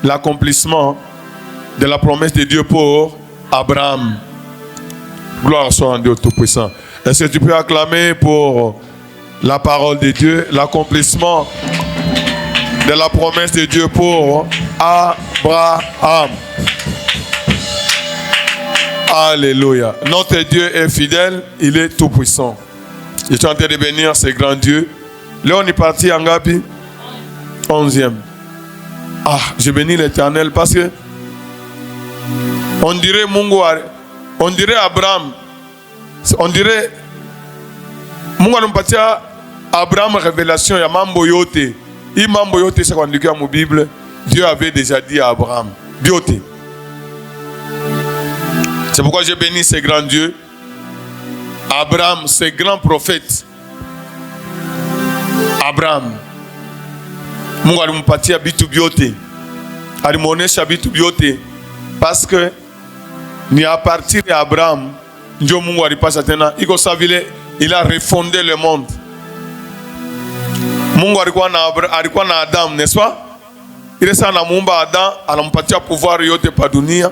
l'accomplissement de la promesse de Dieu pour Abraham. Gloire soit à Dieu Tout-Puissant. Est-ce que tu peux acclamer pour la parole de Dieu, l'accomplissement de la promesse de Dieu pour Abraham? Alléluia. Notre Dieu est fidèle, il est tout-puissant. Je suis en train de bénir ce grand Dieu. Là, on est parti en Gapi, 11e. Ah, je bénis l'Éternel parce que on dirait Mungu, on dirait Abraham, on dirait Mungu anampatia Abraham révélation ya mambo yote. I mambo yote c'est qu'on dit dans la Bible, Dieu avait déjà dit à Abraham. Yote. C'est pourquoi je bénis ce grand Dieu. Abraham, ce grand prophète. Abraham. Mungu alimpatia bitu byote. Alimuonesha bitu byote. Parce que ni à partir d'Abraham, Dieu Mungu alipasha tena. Iko savile, il a refondé le monde. Mungu alikuwa na Adam, n'est-ce pas? Il est sana muumba Adam, anampatia pouvoir yote pa dunia.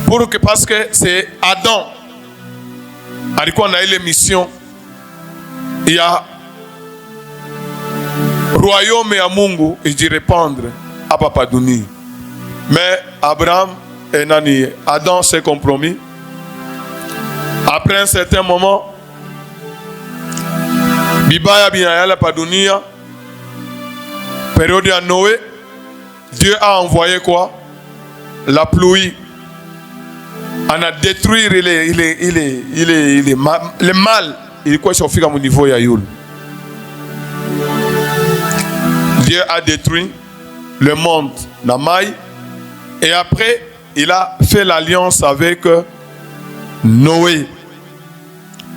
Pour que parce que c'est Adam alikuwa na ile mission ya royaume ya Mungu iji répandre hapa pa dunia. Mais Abraham et nani Adam s'est compromis. Après un certain moment, bibaya binayala pa dunia, période à Noé, Dieu a envoyé quoi? La pluie. On a détruit le mal. Il est quoi sur au niveau de Youl. Dieu a détruit le monde Namaï. Et après, il a fait l'alliance avec Noé.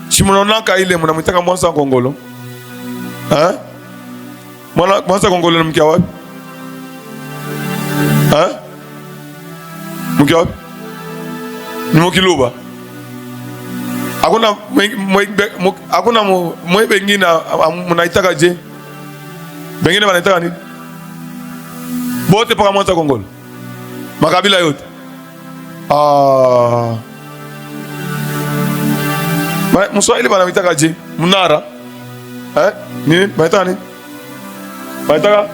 Si mon nom est là, mon nom est là, mon Congolo. Hein? Mon nom est Congolo, mon Kiawab. Hein? Mon Kiawab. Mon Kilouba. Akuna moi bengina munaitaka je. Bengine wanaitaka nini? Bote paka mwanza Kongolo. Makabila yote. Ah. Mswahili wanaitaka je? Munara. Nini? Baitaka nini? Baitaka?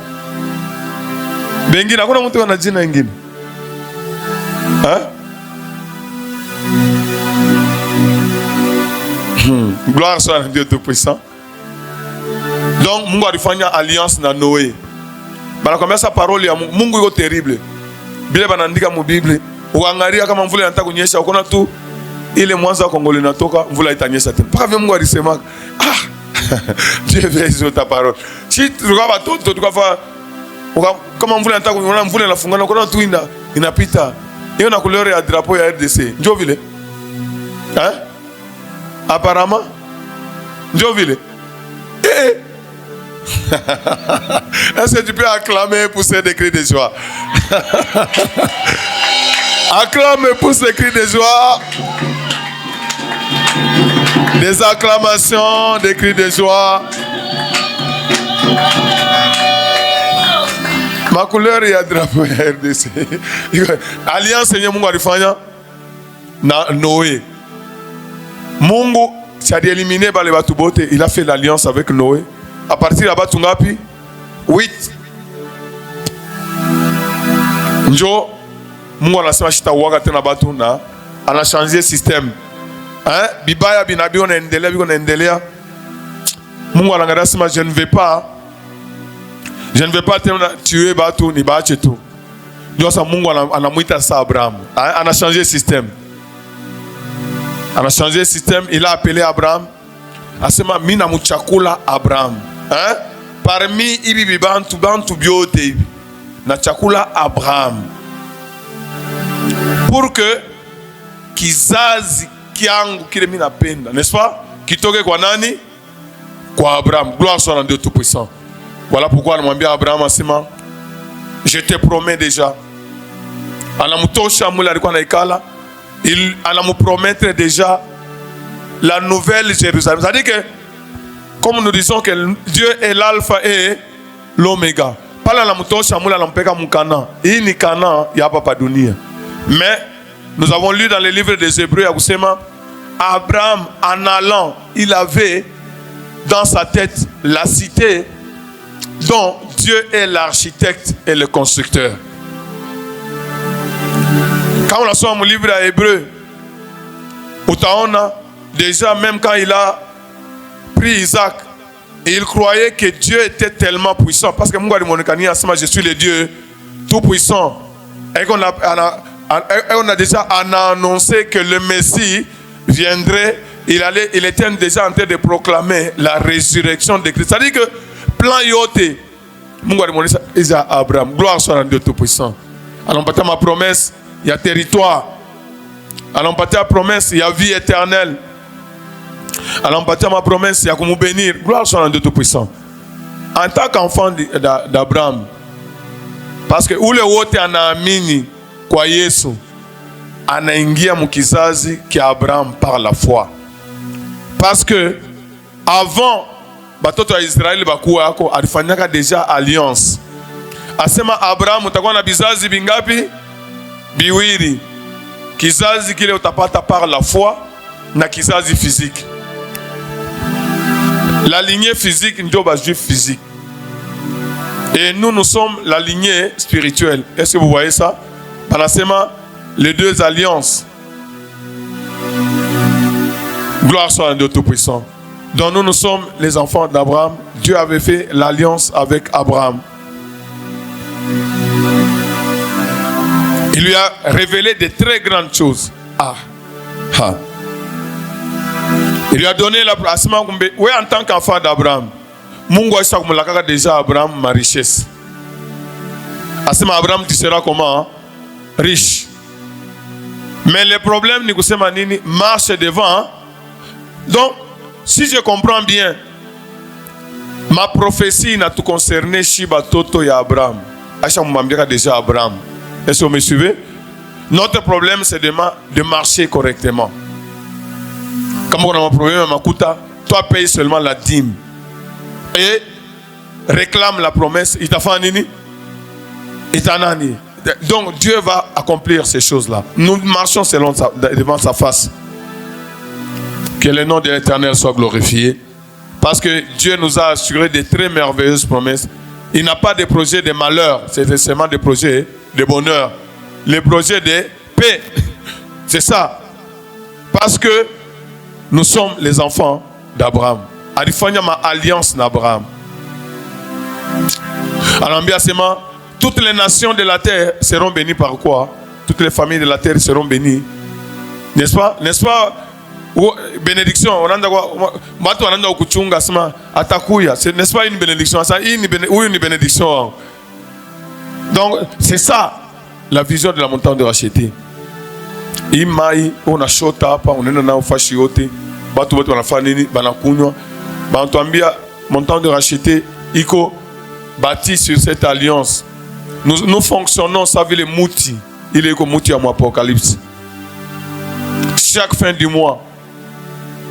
Bengine hakuna mtu ana jina lingine. Gloire soit à Dieu Tout-Puissant. Donc, Mungu alifanya alliance na Noé. Banakwambia sa parole ya Mungu. Mungu iko terrible. Bile banaandika mu Bible. Uangalia kama mvula inataka kunyesha, ukaona tu ile mwanzo wa Kongo linatoka, mvula itanyesha tena. Paka vile Mungu alisema, Dieu veut ta parole. Si tukaba toto tukafa kama mvula inataka kunyesha, mvula inafungana, ukaona tu inapita. Hiyo na couleur ya drapeau ya RDC. Ndio vile. Apparemment, Dieu vile. Est-ce que tu peux acclamer pour ces cris de joie? Acclame pour ces cris de joie. Des acclamations, des cris de joie. Ma couleur est à drapeau RDC. Alliance Seigneur Mungu alifanya na Noé. Mungu s'est éliminé par les batubote. Il a fait l'alliance avec Noé. À partir de là-bas, 8. Njo Mungu anasema shitauaga tena batu na ana changer système. Bibaya binabi onaendelea. Mungu anangalia sema je ne vais pas tuer batu ni baache tu. Ndio sasa Mungu anamuita sa Abraham. Ana changer système. On a changé le système, il a appelé Abraham. Asema mina muchakula Abraham. Parmi ibi bantu biote na chakula Abraham. Pour que kizazi kiangu kile mina penda, n'est-ce pas? Kitoke kwa nani? Kwa Abraham. Gloire soit à Dieu Tout-Puissant. Voilà pourquoi on m'a dit à Abraham asema je te promets déjà. Anamutosha mula alikuwa naikala. Il allait nous promettre déjà la nouvelle Jérusalem. C'est-à-dire que, comme nous disons que Dieu est l'alpha et l'oméga. pala la mutosha mula la mpeka mukana. Hii ni Canaan ya papa dunia. Mais nous avons lu dans les livres des Hébreux à Kusema, Abraham en allant, il avait dans sa tête la cité dont Dieu est l'architecte et le constructeur. Quand on a son mon livre à Hébreu, utaona déjà même quand il a pris Isaac, il croyait que Dieu était tellement puissant parce que Mungu alimonekania asema je suis le Dieu tout puissant et qu'on a déjà annoncé que le Messie viendrait, il était déjà en train de proclamer la résurrection de Christ. C'est-à-dire que plan yote Mungu alimonekania à Abraham, gloire soit à Dieu tout puissant. Alors on ma promesse, il y a territoire. Alors on ma promesse, il y a vie éternelle. Alors, on ma promesse, il y a comme bénir. Gloire soit à Dieu Tout-Puissant. En tant qu'enfant d'Abraham, parce que où le wote anaamini kwa Yesu, anaingia mukizazi ki Abraham par la foi. Parce que avant, batoto ya Israeli bakuwa yako alifanyaka déjà alliance. Asema Abraham utakuwa na bizazi bingapi? Biwili. Kizazi kile utapata par la foi na kizazi physique. La lignée physique, nous sommes juifs physiques. Et nous sommes la lignée spirituelle. Est-ce que vous voyez ça? Panasema, les deux alliances. Gloire soit à Dieu Tout-Puissant. Donc nous sommes les enfants d'Abraham. Dieu avait fait l'alliance avec Abraham. Il lui a révélé de très grandes choses. Il lui a donné la place. Oui, en tant qu'enfant d'Abraham, Mungu a déjà Abraham ma richesse. Asema Abraham, tu seras comment? Riche. Mais le problème, c'est que marche devant. Donc, si je comprends bien, ma prophétie n'a tout concerné Shiba Toto et Abraham. Acha Mambia déjà Abraham. Est-ce que vous me suivez? Notre problème, c'est de marcher correctement. Comme on a un problème à Makuta, toi paye seulement la dîme. Et réclame la promesse. Il t'a fait un nini? Il t'a nani. Donc Dieu va accomplir ces choses-là. Nous marchons devant sa face. Que le nom de l'Éternel soit glorifié. Parce que Dieu nous a assuré de très merveilleuses promesses. Il n'a pas de projet de malheur. C'est seulement des projets de bonheur. Les projets de paix. C'est ça. Parce que nous sommes les enfants d'Abraham. Adifanya ma alliance d'Abraham. Alors, toutes les nations de la terre seront bénies par quoi? Toutes les familles de la terre seront bénies. N'est-ce pas? N'est-ce pas? Bénédiction. N'est-ce pas une bénédiction? Une bénédiction. Donc, c'est ça la vision de la montagne de racheter. Imai, on a shota hapa, on est dans la fashi yote, batu bote wanafanini, banakunywa, banatuambia montagne de racheter, iko bâti sur cette alliance. Nous fonctionnons, ça veut le mouti, il est comme mouti à mon apocalypse. Chaque fin du mois,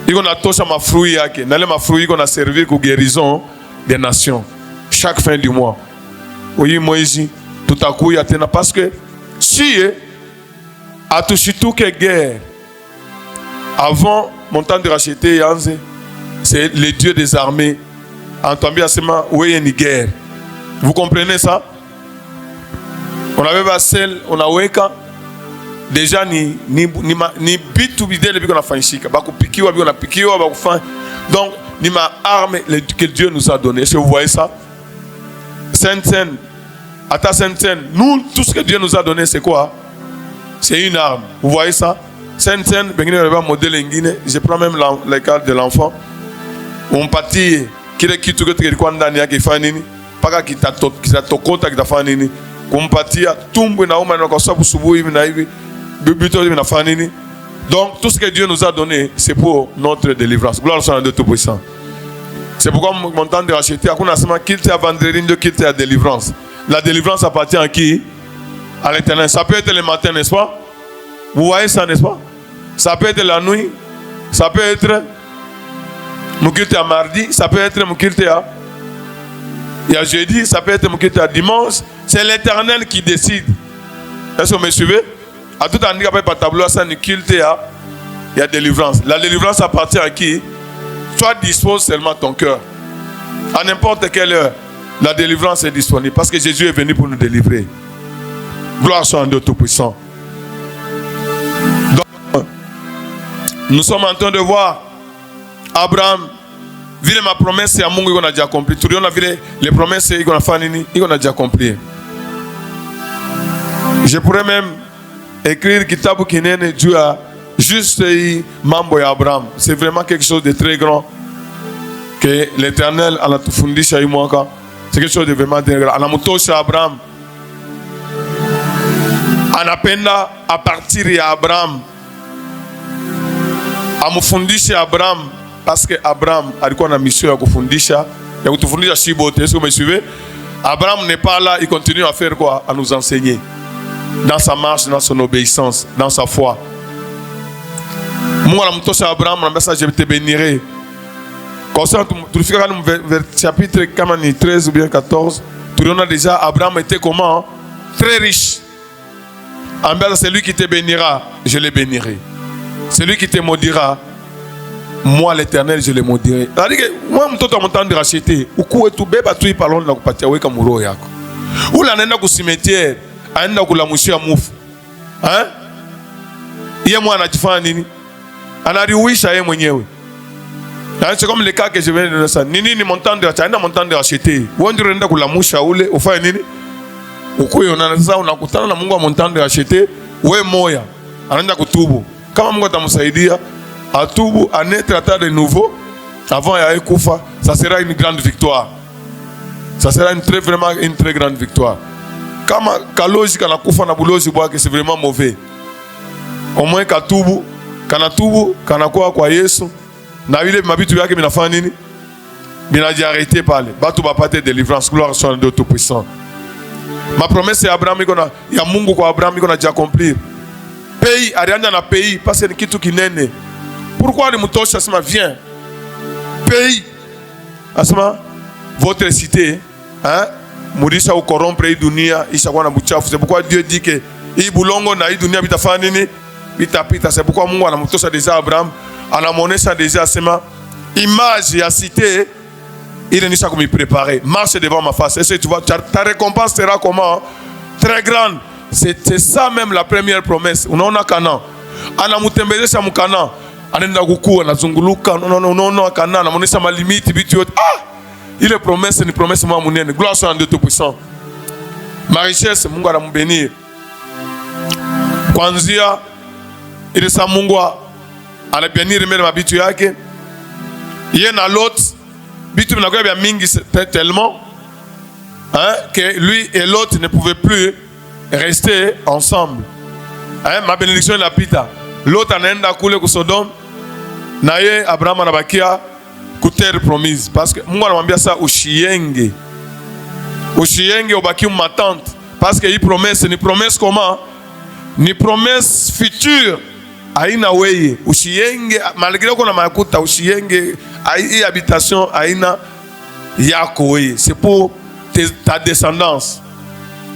il y a tosha ma fruit yake, nale ma fruit qu'on a servi pour guérison des nations. Chaque fin du mois. Oui, Moïse, tout à coup, il y a tena parce que si Atushitu que guerre. Avant, mon temps de racheter, c'est le Dieu des armées. Entendu à ce moment, où il y a une guerre. Vous comprenez ça? On avait Bassel, on a Weka. Déjà, ni bitu bidé depuis qu'on a fait un chic. Bakou pikiwa, on a pikiwa, bakou fin. Donc, ni ma arme que Dieu nous a donné. Est-ce que vous voyez ça? Sainte-Saine. À ta Sainte-Saine. Nous, tout ce que Dieu nous a donné, c'est quoi? C'est une arme. Vous voyez ça? Sainte-Saine, je prends même le cas de l'enfant. On partit, qui est qui tout le monde qui fait nini, pas qui t'a tokota qui t'a fait nini, qu'on partit à tomber na oma na kosa busubu na hivi, bibito na fait nini. Donc tout ce que Dieu nous a donné, c'est pour notre délivrance. Gloire soit à Dieu Tout-Puissant. C'est pourquoi mon temps de racheter, à quoi on a qu'il à vendredi, qu'il à délivrance. La délivrance appartient à qui? À l'Éternel. Ça peut être le matin, n'est-ce pas? Vous voyez ça, n'est-ce pas? Ça peut être la nuit. Ça peut être Moukilte à mardi. Ça peut être Moukilte à Il y a jeudi, ça peut être Mokita dimanche. C'est l'Éternel qui décide. Est-ce que vous me suivez? À tout handicapé par tableau, ça ne culte, il y a délivrance. La délivrance appartient à qui? Toi, dispose seulement ton cœur. À n'importe quelle heure, la délivrance est disponible. Parce que Jésus est venu pour nous délivrer. Gloire soit à Dieu Tout-Puissant. Donc, nous sommes en train de voir Abraham. Vile ma promesse ya Mungu iko na déjà accompli. Tuliona vile les promesses iko na fanya nini? Iko na déjà accompli. Je pourrais même écrire kitabu kinene juu ya juste mambo ya Abraham. C'est vraiment quelque chose de très grand que l'Éternel anatufundisha hii mwaka. C'est quelque chose de vraiment très grand. Anamtosha Abraham. Anapenda a partir ya Abraham. Amufundishe Abraham. Parce que Abraham alikuwa na mission ya kufundisha, ya kutufundisha shibote. Est-ce que vous me suivez? Abraham n'est pas là, il continue à faire quoi? À nous enseigner. Dans sa marche, dans son obéissance, dans sa foi. Moi, je Abraham, je te bénirai. Comme ça, tu fais vers chapitre 13 ou bien 14, tu vois déjà, Abraham était comment? Très riche. En bas, c'est lui qui te bénira, je le bénirai. Celui qui te maudira, moi l'Éternel je le maudirai. C'est-à-dire que moi mtoto amtandi racheter ukuwe tu beba tu ipaloni na kupatia weka muro yako. Ula anaenda ku cimetière, anaenda kulamushia mufu. Hein? Yeye mwana anajifanya nini? Anariuisha yeye mwenyewe. C'est comme le cas que je viens de dire ça. Nini ni montant de racheter, anaenda montant de racheter. Wewe ndio unaenda kulamusha ule, ufanye nini? Ukuwe unaanza unakutana na Mungu wa montant de racheter, wewe moya. Anaenda kutubu. Kama Mungu atamsaidia à tout, à naître à de nouveau, avant Yaé Koufa, ça sera une grande victoire. Ça sera vraiment une très grande victoire. Comme Kaloji, quand Koufa na Bouloji, c'est vraiment mauvais. Au moins, Katubu, Kanatubu, Kanakwa, Kwa Yesu, Navile, Mabitu Yake, Minafanini, Minadi arrêté par les. Batou Bapate délivrance, gloire soit de Tout-Puissant. Ma promesse c'est Abraham, il y a Mungu kwa Abraham, il y a déjà accompli. Pays, Ariane na pays, parce que c'est qui n'est. Pourquoi le mouton Asma vient? Pays, Asma, votre cité, hein? Mourisha ou corrompre Idunia, Ishawana Bouchaf. C'est pourquoi Dieu dit que Iboulongo na Idunia bitafanini, bitapita. C'est pourquoi Mungu na mouton déjà Abraham, à la monnaie ça déjà Asma, image et à cité, il est comme il préparé. Marche devant ma face. Est-ce que tu vois, ta récompense sera comment? Très grande. C'est ça même la première promesse. On a Canaan. Ana mutembele sa mukana. Anenda kukua nazunguluka non kana na monesa ma limite bitu yote. Ah! Il est promesse ni promesse moi munene. Gloire soit à Dieu Tout-Puissant. Ma richesse Mungu anambénir. Kwanzia ile sa Mungu anabénir mele mabitu yake. Yeye na l'autre bitu binakuwa bya mingi tellement hein que lui et l'autre ne pouvaient plus rester ensemble. Hein, ma bénédiction est la pita. L'autre anaenda kule ku Sodome. Naye Abraham anabakia ku terre promise parce que Mungu anamwambia ça ushienge. Ushienge ubaki ma tante parce que il promesse ni promesse comment? Ni promesse future. Aina weye ushienge malgré qu'on a makuta ushienge ai habitation aina yako weye. C'est pour ta descendance.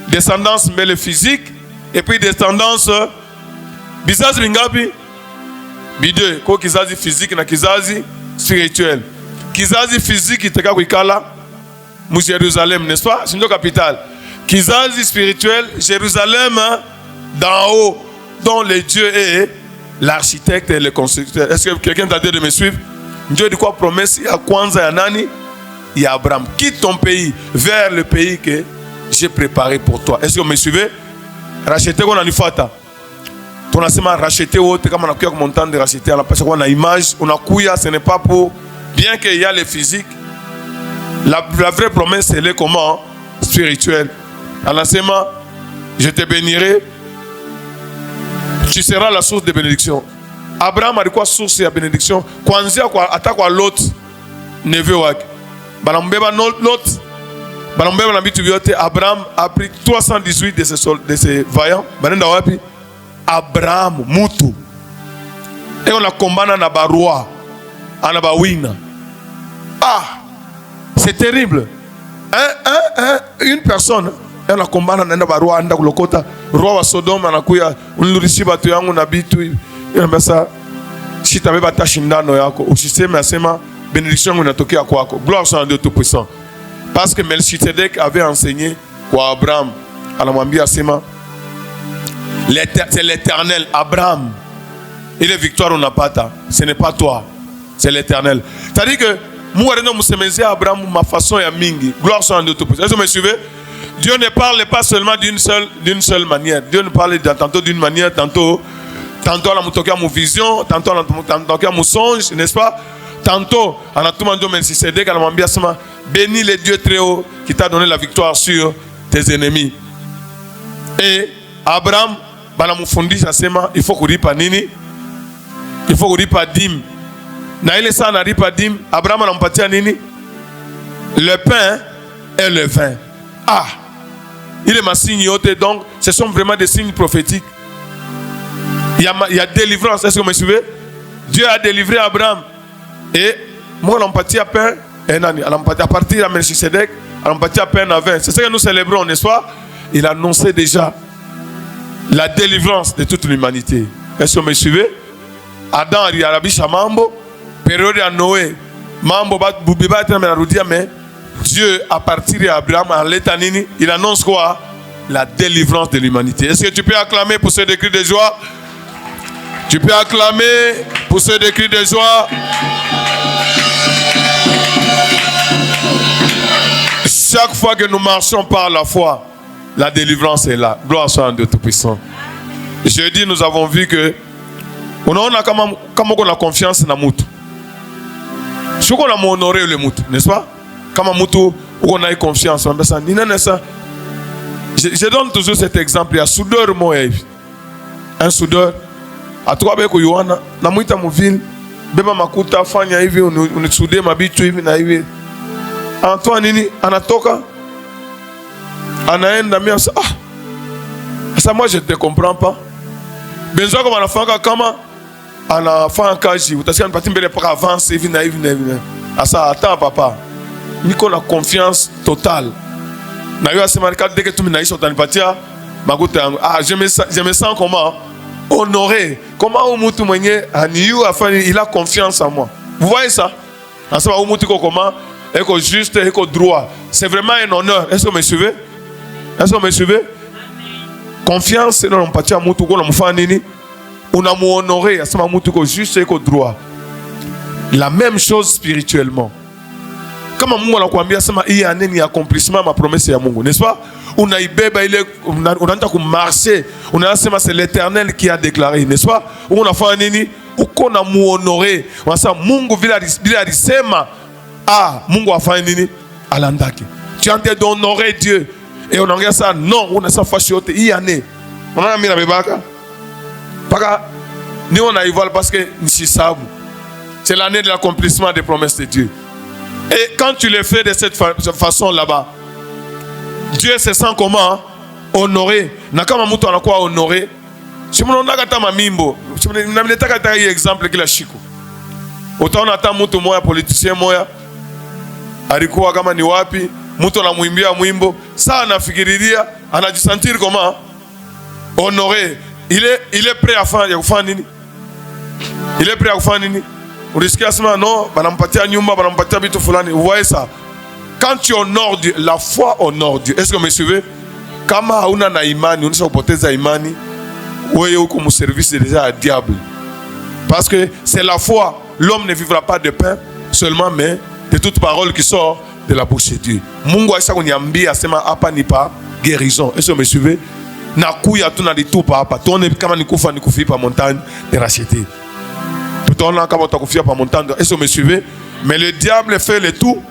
Descendance mais le physique et puis descendance bizazi bingapi? Bide ko kizazi physique na kizazi spirituel. Kizazi physique itaka kuikala mu Jérusalem, n'est-ce pas? C'est notre capitale. Kizazi spirituel, Jérusalem d'en haut, dont le Dieu est l'architecte et le constructeur. Est-ce que quelqu'un t'a dit de me suivre? Dieu dit quoi? Promesse ya kwanza ya nani? Ya Abraham. Quitte ton pays vers le pays que j'ai préparé pour toi. Est-ce que vous me suivez? Racheter qu'on a nifata. On a seulement racheté autre comme on a comme montant de racheter à la place qu'on a image, on a couilla, ce n'est pas pour bien qu'il y a le physique. La vraie promesse elle est comment? Spirituelle. En seulement je te bénirai. Tu seras la source de bénédiction. Abraham a dit quoi source de bénédiction? Kwanzia quoi attaque quoi l'autre neveu wak. Banambeba l'autre. Banambeba n'habitu biote. Abraham a pris 318 de ses vaillants. Banenda wapi? Abraham mutu et on a combattu na barua ana bawina. Ah, c'est terrible. Une personne, elle a combattu dans le Rwanda, le roi de Sodome, si tu avais battu Shindano, au système, bénédiction, gloire soit à Dieu Tout-Puissant. Parce que Melchizedek avait enseigné quoi Abraham, à la Mambia Sema, c'est l'Éternel, Abraham. Il est victoire ou n'a pas ta. Ce n'est pas toi, c'est l'Éternel. C'est-à-dire que moi, je Abraham, ma façon est mingi. Gloire soit à Dieu Tout-Puissant. Est-ce que vous me suivez? Dieu ne parle pas seulement d'une seule manière. Dieu ne parle tantôt d'une manière, tantôt on a mon vision, tantôt on a mon songe, n'est-ce pas? Tantôt, on a tout le monde dit, c'est dès qu'on a dit, bénis les dieux très haut qui t'a donné la victoire sur tes ennemis. Et Abraham, il faut qu'on dise pas nini, il faut qu'on dise pas dim. Naïle ça n'a pas dim. Abraham a empathie nini, le pain et le vin. Ah, il est ma signoté, donc ce sont vraiment des signes prophétiques. Il y a délivrance, est-ce que vous me suivez? Dieu a délivré Abraham. Et moi, l'empathie à pain, à partir de Melchizedek, l'empathie à pain à vin. C'est ce que nous célébrons, n'est-ce pas? Il a annoncé déjà la délivrance de toute l'humanité. Est-ce que vous me suivez? Adam a Arabi Shamambo, période à Noé, Mambo Boubiba mais Dieu, à partir d'Abraham, en l'étanini, il annonce quoi? La délivrance de l'humanité. Est-ce que tu peux acclamer pour ce décret de joie? Tu peux acclamer pour ce décret de joie. Chaque fois que nous marchons par la foi, la délivrance est là. Gloire soit à Dieu Tout-Puissant. Jeudi, nous avons vu que on a confiance dans le moutou. Si on a honoré le moutou, n'est-ce pas? Comme un moutou, on a eu confiance. Je donne toujours cet exemple. Il y a un soudeur, un soudeur. À toi, avec Yohana, na muita muvile, beba makuta fanya hivi, unisude mabitu hivi na hivi. Antoine nini anatoka, anaenda mia sa ça moi je te comprends pas. Benzo comme anafanya kama anafanya kazi, utasikia mpati mbele paka avance hivi na hivi na hivi. Asa attends papa, niko na confiance totale. Na yo asema dès que tu m'inaisha utanipatia makuta yangu. Je me sens comment? Honoré. Comment il a confiance en moi. Vous voyez ça? Comment? Juste, droit. C'est vraiment un honneur. Est-ce que vous me suivez? Est-ce que vous me suivez? Confiance, c'est non pas tia mutu ko na mfanini. On a honoré, c'est juste droit. La même chose spirituellement. Comme Mungu anakuambia sema hii aneni accomplissement ma promesse ya Mungu, n'est-ce pas? On a marché, on a c'est l'Éternel qui a déclaré, n'est-ce pas? On a fait nini, on a honoré, on a Mungu vila sema Mungu a fait nini alandaki. Tu as envie d'honorer Dieu et on a ça non, on a ça fâché hii année. On a mis la bebaka. Parce ni on a évalué parce que c'est l'année de l'accomplissement des promesses de Dieu. Et quand tu le fais de cette façon là-bas, Dieu se sent comment? Honoré. Nakama mutu anakuwa honoré. Si mnaona kata mamimbo, namletaka hata hii exemple kila siku. Utaona hata mtu moya politicien moya alikuwa kama ni wapi, mtu anamuimbia mwimbo, ça anafikiriria, anajisentir comment? Honoré. Il est prêt à faire nini? Il est prêt à faire nini? Unisikia sema non, banampatia nyumba, banampatia bitu fulani. Vous voyez ça? Quand tu honores Dieu, la foi honore Dieu. Est-ce que vous me suivez? Kama hauna na imani, unaweza kupoteza imani, wewe uko mu service déjà à diable. Parce que c'est la foi. L'homme ne vivra pas de pain seulement, mais de toute parole qui sort de la bouche de Dieu. Mungu aisha kuniambia asema hapa ni pa guérison. Est-ce que vous me suivez? Nakuya tu na ditupa hapa. Tuone kama nikufa nikufi pa montagne de racheter. Tunaona kama utakufia pa montagne. Est-ce que vous me suivez? Mais le diable fait le tout.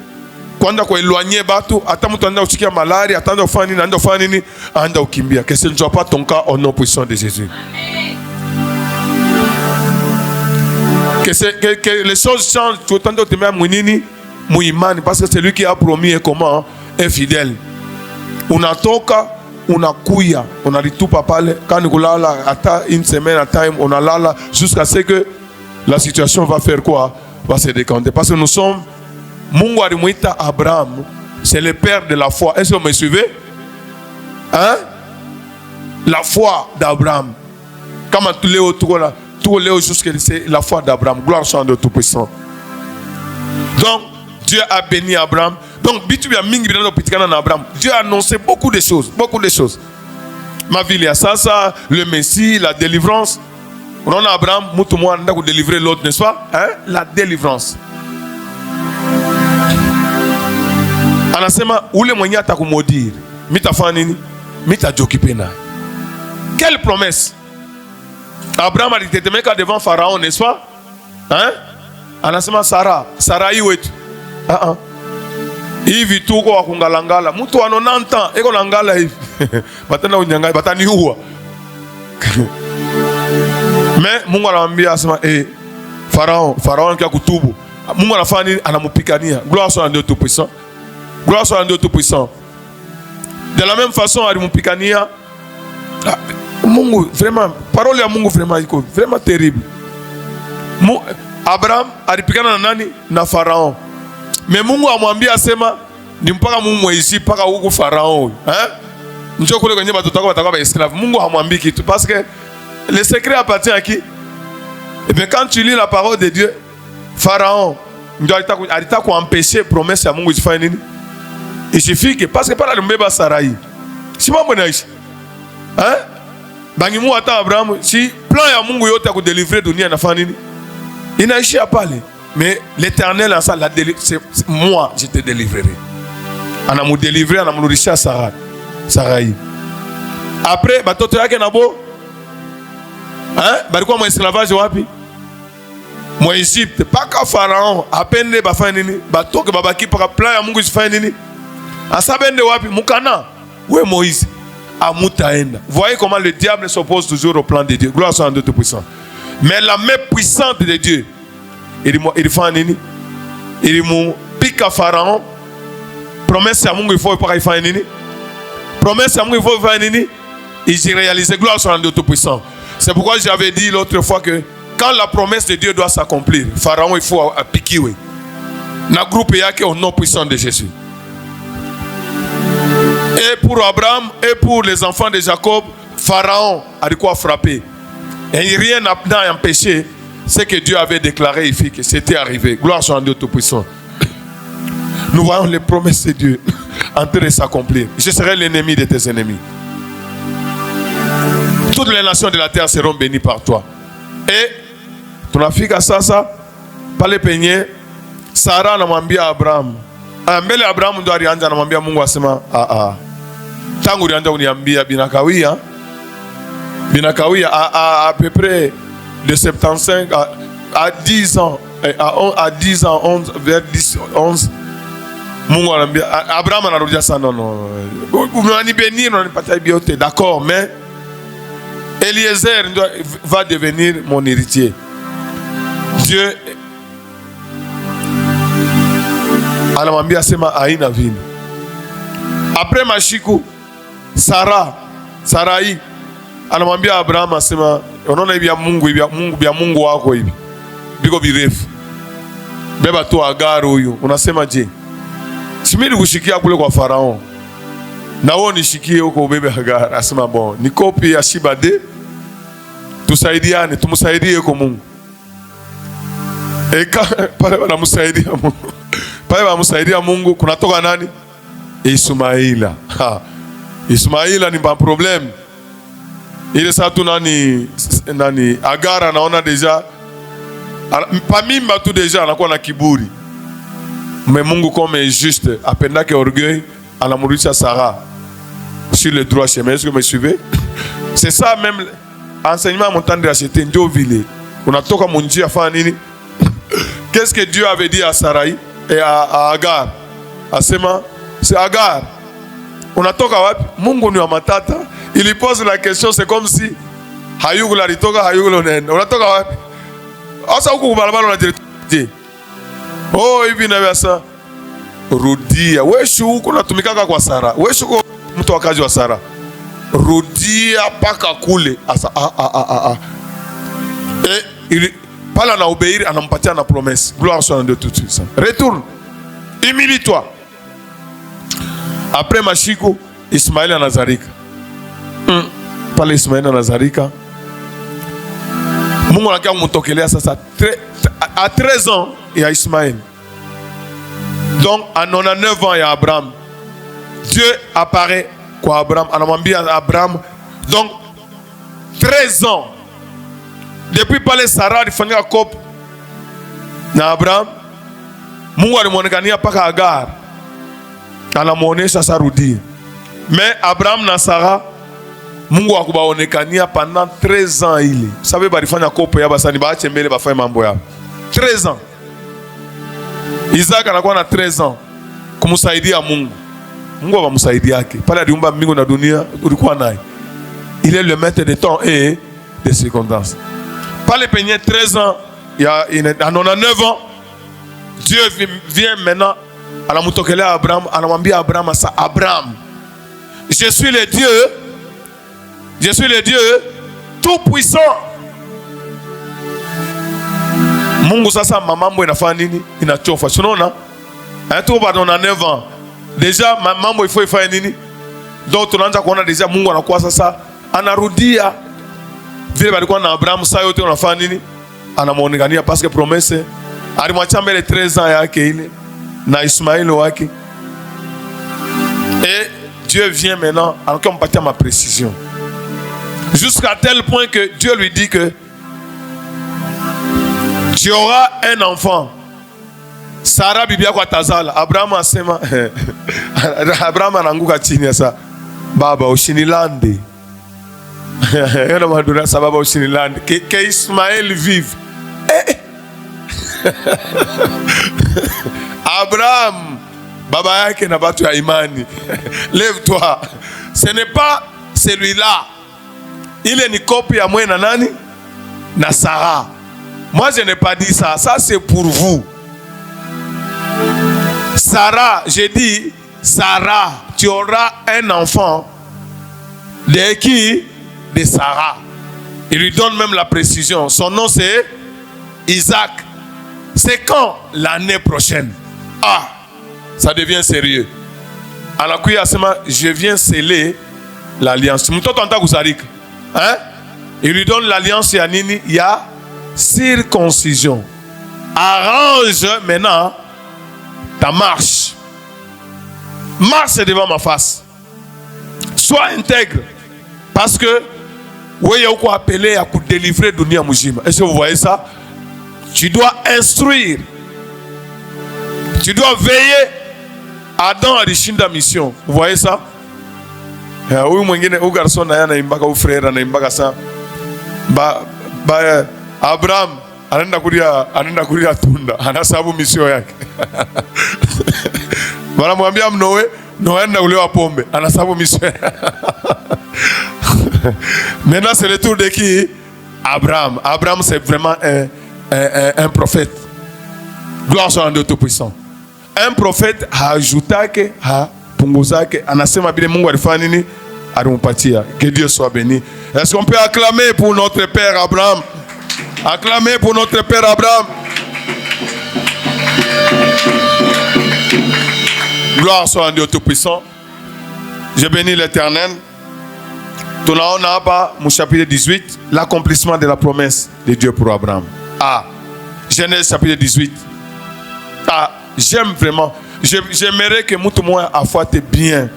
Quand on éloigné batu, attends mtu anda usikia malaria, attends ufanye nini, anda ukimbia. Que ce ne soit pas ton cas au nom puissant de Jésus. Que les choses changent, tu attends te mettre mwinini, muimani, parce que c'est lui qui a promis et comment est fidèle. Unatoka, unakuya, on a dit tout papa, quand nous lala, attends une semaine à time, on a lala jusqu'à ce que la situation va faire quoi? Va se décanter. Parce que nous sommes Mungu alimuita Abraham c'est le père de la foi. Est-ce que vous me suivez? Hein? La foi d'Abraham. Comme tous les autres, c'est la foi d'Abraham. Gloire soit à Dieu Tout-Puissant. Donc, Dieu a béni Abraham. Donc, Dieu a annoncé beaucoup de choses. Beaucoup de choses. Ma vie, il y a ça, le Messie, la délivrance. On a Abraham, Moutoumouan, on a délivré l'autre, n'est-ce pas? Hein? La délivrance. Anasema, où les moyens à maudire? Mita fanini, mita jokipena. Quelle promesse? Abraham a dit, te mets devant Pharaon, n'est-ce pas? Hein? Anasema, Sarah, y est. Hivi tuko wa kungalangala mtu wa 90 ans eko nangala hivi batana unyanga batani huwa mais Mungu anamwambia asema Pharaon kia kutubu. Mungu anafanya nini? Anamupikania. Gloire soit à Dieu Tout-Puissant. Gloire soit à Dieu Tout-Puissant. De la même façon alimupikania Mungu vraiment, parole ya Mungu vraiment iko vraiment terrible. Abraham alipikana na nani? Na Pharaon. Mais Mungu amwambia asema ni mpaka Mungu mwezi mpaka huko Pharaon. Hein? Njoo kule kwenye watoto watakuwa ba esclaves. Mungu hamwambii kitu parce que le secret appartient à qui? Et bien quand tu lis la parole de Dieu, Pharaon ndio alitaka kuempêcher promesse ya Mungu isifanye nini? Isifike parce que pala limbeba Sarai. Si mambo naishi. Hein? Bangimu ata Abraham si plan ya Mungu yote ya kudélivrer dunia inafanya nini? Inaishia pale. Mais l'Éternel en ça, moi je te délivrerai. On a me délivré, on a me nourri à Sarai. Après, batoto yake nabo, hein? Balikuwa mo esclavage wapi? Mo Égypte, pas qu'à Pharaon, à peine les bafanya nini? Batoke babaki para plan ya Mungu isifanye nini? Asabende wapi? Mukana. Où est Moïse? À Moutaenda. Voyez comment le diable s'oppose toujours au plan de Dieu. Gloire soit à Dieu Tout-Puissant. Mais la main puissante de Dieu, il fait nini? Il pique à Pharaon. Promesse à Mungu il faut pas faire nini? Promesse à Mungu il faut faire nini? Il s'est réalisé. Gloire soit à Dieu Tout-Puissant. C'est pourquoi j'avais dit l'autre fois que quand la promesse de Dieu doit s'accomplir, Pharaon il faut piquer. Na groupe yake au nom puissant de Jésus. Et pour Abraham et pour les enfants de Jacob, Pharaon a de quoi frapper. Et rien n'a empêché ce que Dieu avait déclaré ici, que c'était arrivé. Gloire soit à Dieu Tout-Puissant. Nous voyons les promesses de Dieu en train de s'accomplir. Je serai l'ennemi de tes ennemis. Toutes les nations de la terre seront bénies par toi. Et ton fille à ça, pas les peigner. Sarah n'a m'ambia Abraham. Mbele Abraham doit rianja n'a m'ambia Mungu asema tangu rianja uniambia binakawia à peu près de 75 à 10 ans à 10 ans 11 vers 10 11 Mungu anambia Abraham anarudia ça non unani bénir on pas biote d'accord mais Eliezer va devenir mon héritier. Dieu anamwambia sema haina vile. Après Mashiku Sarai anamwambia Abraham asema unaona hivi ya Mungu wako hivi biko birefu beba tu Agar huyu unasema je simili kushikia kule kwa Farao na wewe nishikie huko ubebe Agar. Asema bon ni kopi ya Shibade tusaidiane tumsaidie kwa Mungu. Pale wanamsaidia Mungu. Pale wanamsaidia Mungu kunatoka nani? Ismaila. Ismaila ni pas problème. Il est ça tout nani Agar anaona déjà pamimba tout déjà anakuwa na kiburi. Mais Mungu comme est juste apenda que orgueil anamrudisha Sarah sur le droit chemin. Est-ce que vous me suivez? C'est ça même enseignement montant de racheter ndio vile. Unatoka munjia fanya nini? Qu'est-ce que Dieu avait dit à Sarai et à Agar? Asema c'est Agar. Unatoka wapi? Mungu ni wa matata. Il lui pose la question, c'est comme si hayugula litoka hayugula nenda. Unatoka wapi? Asa huko kubalabala unajiretea. Oh hivi na basa. Rudia. Wewe huko unatumikaka kwa Sara. Wewe huko mtu wakaji wa Sara. Rudia paka kule. Asa Et il parle à obéir, anampatia na promesse. Gloire soit à Dieu tout de suite. Retourne. Humilie-toi. Après Mashiko, Ismaël à Nazarika. Pas l'Ismaël à Nazarika. Mungu anakia mutokelea sasa. À 13 ans, il y a Ismaël. Donc, à 99 ans, il y a Abraham. Dieu apparaît quoi Abraham. Anamwambia Abraham. Donc, 13 ans. Depuis pale Sarah alifanya kopi na Abraham. Mungu alimwonekania paka Agar. Anamuonesha sarudi. Mais Abraham na Sarah, Mungu akubaonekania pendant 13 ans ile. Sabe balifanya kopi ya basani baache mbele bafanye mambo yao. 13 ans. Isaac anakuwa na 13 ans kumsaidia Mungu. Mungu akamsaidia yake. Pale aliumba mbingu na dunia ulikuwa naye. Il est le maître de temps et des circonstances. Pale penye 13 ans, il y a 99 ans, Dieu vient maintenant à la mutokelea Abraham, anamwambia Abraham ça Abraham. Je suis le Dieu tout puissant. Mungu sasa mambo inafanya nini? Inachofa. Unaona? Tu bado na 9 ans. Déjà mambo il faut nini? Donc tunaanza kuona déjà Mungu anakuwa sasa anarudia vile balikuwa na Abraham saa yote unafanya nini? Anamuonekania parce que promesse alimwacha mbele 13 ans yake ile na Ismaël wake. Et Dieu vient maintenant encore mpatia ma précision. Jusqu'à tel point que Dieu lui dit que tu auras un enfant. Sarah bibi yako atazala. Abraham asema Abraham ananguka chini sasa. Baba ushinilande. Yana madura sababu ushinilande. Que Ismaël vive. Abraham baba yake na batu ya imani. Lève-toi. Ce n'est pas celui-là. Il est une copie à moi na nani? Na Sarah. Moi je n'ai pas dit ça. Ça c'est pour vous. Sarah, j'ai dit, Sarah, tu auras un enfant. De qui? De Sarah. Il lui donne même la précision. Son nom c'est Isaac. C'est quand? L'année prochaine. Ah, ça devient sérieux. Je viens sceller l'alliance. Hein? Il lui donne l'alliance. Il y a circoncision. Arrange maintenant ta marche. Marche devant ma face. Sois intègre. Parce que oui, il y a quoi appeler à délivrer Dunia Mujima. Est-ce que vous voyez ça? Tu dois instruire. Tu dois veiller. Adam a réussi ta mission. Vous voyez ça? Oui, moi, un garçon na imbaka ou frère na imbaka ça. Abraham anaenda kulia tunda. Anasabu mission yake. Wanamwambia Noe anaenda kulewa pombe. Anasabu mission. Maintenant c'est le tour de qui? Abraham. Abraham c'est vraiment un prophète. Gloire soit à Dieu Tout-Puissant. Un prophète a ajouté que a punguza que anasema bile Mungu alifanya nini? Alimpatia. Que Dieu soit béni. Est-ce qu'on peut acclamer pour notre père Abraham? Acclamer pour notre père Abraham. Gloire soit à Dieu Tout-Puissant. Je bénis l'Éternel. Tunaona hapa au chapitre 18 l'accomplissement de la promesse de Dieu pour Abraham. Ah, Genèse chapitre 18. Ah, j'aime vraiment. J'aimerais que tout le monde a fait bien.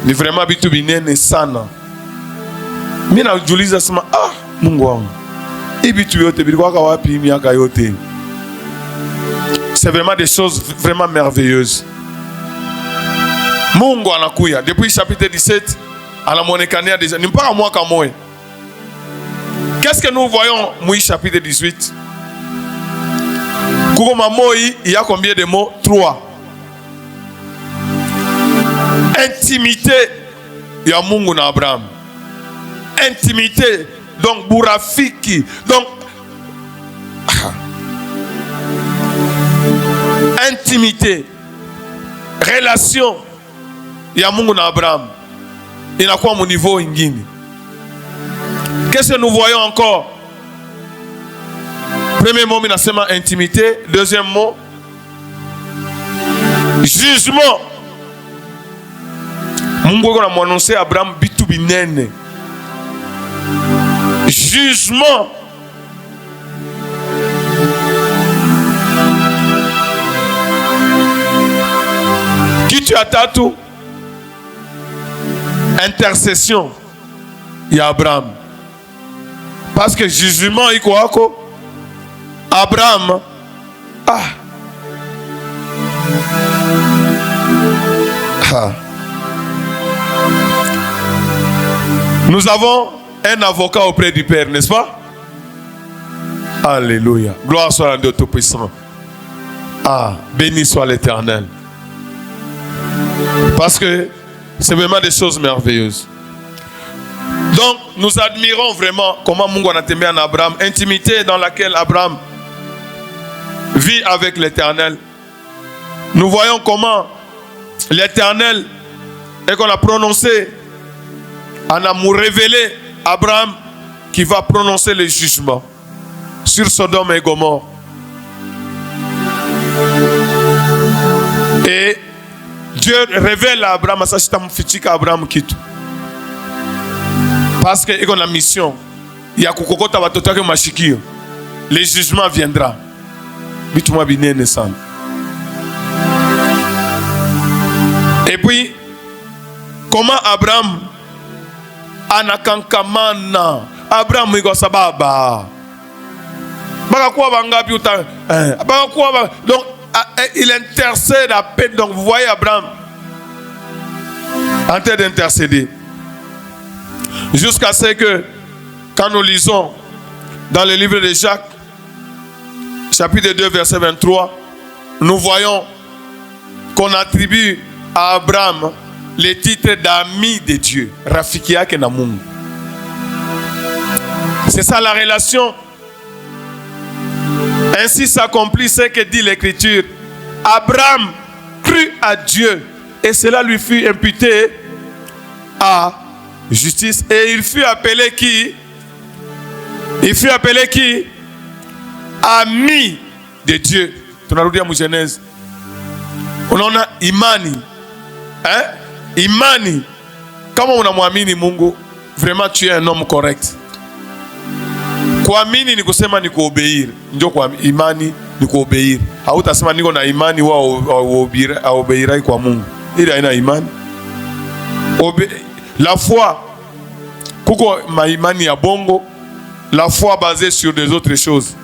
Mais vraiment bitu binene sana. Mina ujuliza sema ah Mungu wangu. Ibitu yote bilikuwa wapi miaka yote. C'est vraiment des choses vraiment merveilleuses. Mungu anakuya depuis chapitre 17 anamonekania déjà ni mpaka mwaka moja. Qu'est-ce que nous voyons au chapitre 18? Kugoma moi, il y a combien de mots? 3. Intimité. Il y a Mungu na Abraham. Intimité. Donc burafiki. Donc intimité. Relation. Il y a Mungu na Abraham. Il a quoi mon niveau ingini? Qu'est-ce que nous voyons encore? Premier mot, minasema intimité. Deuxième mot, jugement. Mungu eko na m'annoncer Abraham bitu binene. Jugement. Kitu ya tatu, intercession ya Abraham. Parce que jugement iko wako Abraham. Nous avons un avocat auprès du Père, n'est-ce pas? Alléluia. Gloire soit à Dieu Tout-Puissant. Béni soit l'Éternel. Parce que c'est vraiment des choses merveilleuses. Donc, nous admirons vraiment comment Mungu anatemea en Abraham, intimité dans laquelle Abraham vit avec l'Éternel. Nous voyons comment l'Éternel, et qu'on a prononcé, en amour révélé Abraham qui va prononcer le jugement sur Sodome et Gomorrhe. Et Dieu révèle à Abraham, Abraham kitu. Parce qu'il y a une mission. Il y a le jugement viendra. Et puis, comment Abraham anakankamana? Abraham donc il intercède à peine. Donc vous voyez Abraham en train d'intercéder. Jusqu'à ce que, quand nous lisons dans le livre de Jacques, chapitre 2, verset 23, nous voyons qu'on attribue à Abraham le titre d'ami de Dieu. Rafikia Kenamungu. C'est ça la relation. Ainsi s'accomplit ce que dit l'Écriture. Abraham crut à Dieu et cela lui fut imputé à justice. Et il fut appelé qui? Il fut appelé qui? Ami de Dieu. Tu as dit à Genèse. On en a imani. Hein? Imani. Comment on a muamini Mungu? Vraiment tu es un homme correct. Kuamini ni kusema ni kuobeir. Ndio kwa imani ni kuobeir. Hautasema niko na imani wa obeirai kwa Mungu. Ili haina imani. La foi, kuko maimani ya bongo, la foi basée sur des autres choses.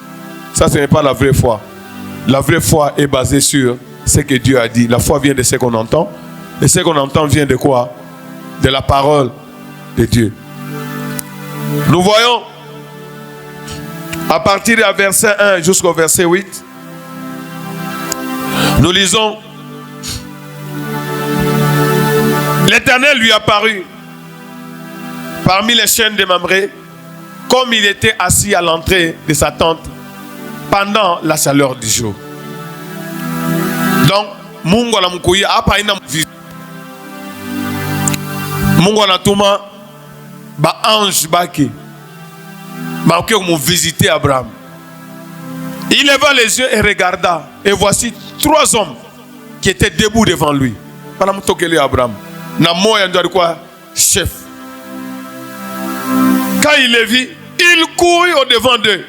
Ça, ce n'est pas la vraie foi. La vraie foi est basée sur ce que Dieu a dit. La foi vient de ce qu'on entend. Et ce qu'on entend vient de quoi? De la parole de Dieu. Nous voyons, à partir du verset 1 jusqu'au verset 8, nous lisons: l'Éternel lui apparut parmi les chênes de Mamré, comme il était assis à l'entrée de sa tente pendant la chaleur du jour. Donc, Mungu anamkuia hapa ina Mungu anatuma ba ange baki ba mu visiter Abraham. Il leva les yeux et regarda, et voici 3 hommes qui étaient debout devant lui. Abraham. Na moya ndio alikuwa chef. Quand il les vit, il courut au devant d'eux.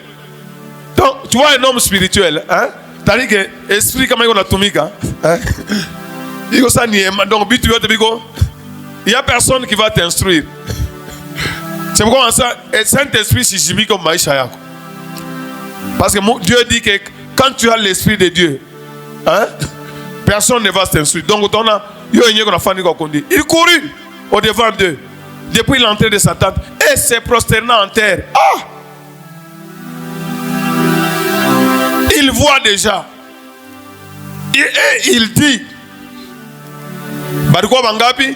Donc, tu vois un homme spirituel, hein? C'est-à-dire que l'esprit, comment il a tout mis, hein? Donc, il n'y a personne qui va t'instruire. C'est pourquoi ça, Saint-Esprit, si j'y comme Maïcha. Parce que Dieu dit que quand tu as l'Esprit de Dieu, hein, personne ne va t'instruire. Donc, il courut au devant d'eux, depuis l'entrée de sa tente, et se prosternant en terre. Il voit déjà. Et il dit: Bariko Bangapi?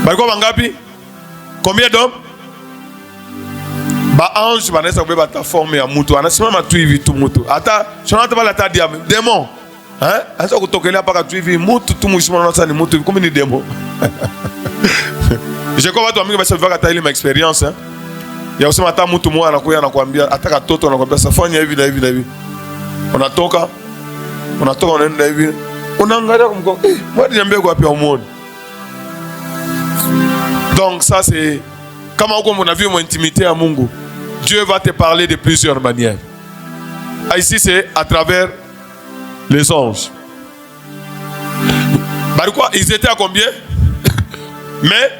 Bariko Bangapi? Combien d'hommes? Ange, Vanessa, vous avez formé à Moutou. On a seulement tué tout Moutou. Attends, je n'ai pas la tête diable. Démon. Hein? Est-ce que vous toquez là par tuer Moutou, tout Mouchman, on Moutou? Comme une démon. Je crois que tu vas faire ta expérience. Il y a aussi un Moutou, moi, on a quoi bien. Attaque à Toto, on a quoi ça fait une vie. On a toqué. On a toqué, on a une vie. On a engagé comme quoi. Moi, j'aime bien quoi, puis au monde. Donc ça c'est, comment on a vu mon intimité à Mungu, Dieu va te parler de plusieurs manières. Ici c'est à travers les anges. Bah quoi, ils étaient à combien? Mais,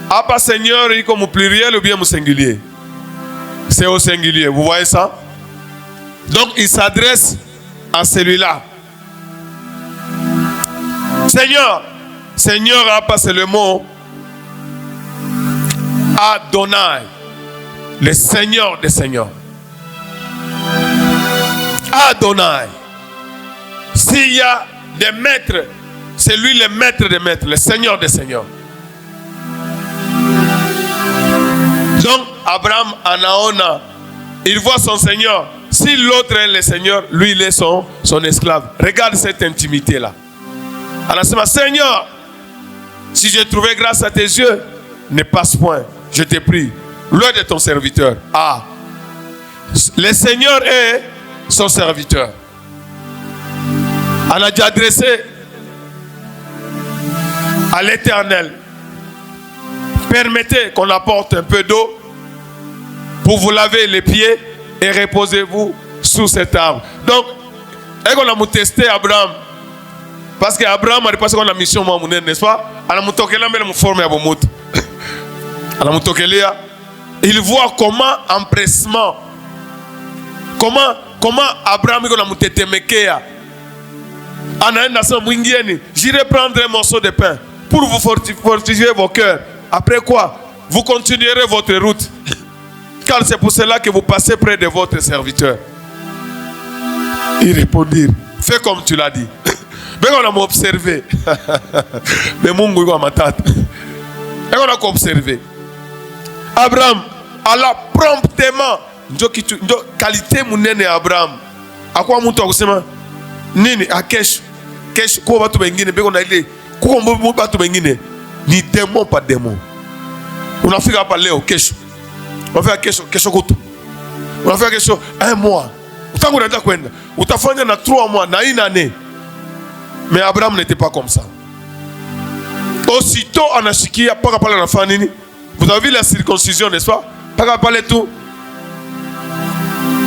à pas Seigneur, il est comme au pluriel ou bien au singulier? C'est au singulier, vous voyez ça? Donc il s'adresse à celui-là. Seigneur, Seigneur a passé le mot Adonai, le Seigneur des Seigneurs. Adonai. S'il y a des maîtres, c'est lui le maître des maîtres, le Seigneur des Seigneurs. Donc Abraham Anaona, il voit son Seigneur. Si l'autre est le Seigneur, lui il est son esclave. Regarde cette intimité là. Alors Seigneur, si j'ai trouvé grâce à tes yeux, ne passe point, je te prie, loin de ton serviteur. Ah, le Seigneur est son serviteur. On a déjà adressé à l'Éternel. Permettez qu'on apporte un peu d'eau pour vous laver les pieds et reposez-vous sous cet arbre. Donc, on a testé Abraham. Parce qu'Abraham a dépassé la mission, n'est-ce pas? Il voit comment empressement, comment Abraham j'irai prendre un morceau de pain pour vous fortifier vos cœurs. Après quoi, vous continuerez votre route. Car c'est pour cela que vous passez près de votre serviteur. Il répondit, fais comme tu l'as dit. Mais on a observé. Mais Mungu est ma tête. Et on a observé. Abraham, Allah promptement. Qualité mounene Abraham. À quoi mon tour c'est nini à kesh quoi va tout bengine be on a dit quoi on va tout bengine ni démon pas démon. On a fait parler au kesh. On fait kesh on a fait quelque chose un mois. Utangu nenda kwenda. Utafanya na 3 mois na une année. Mais Abraham n'était pas comme ça. Aussitôt en Ashikia, pas parler la famille. Vous avez vu la circoncision, n'est-ce pas? Pas parler tout.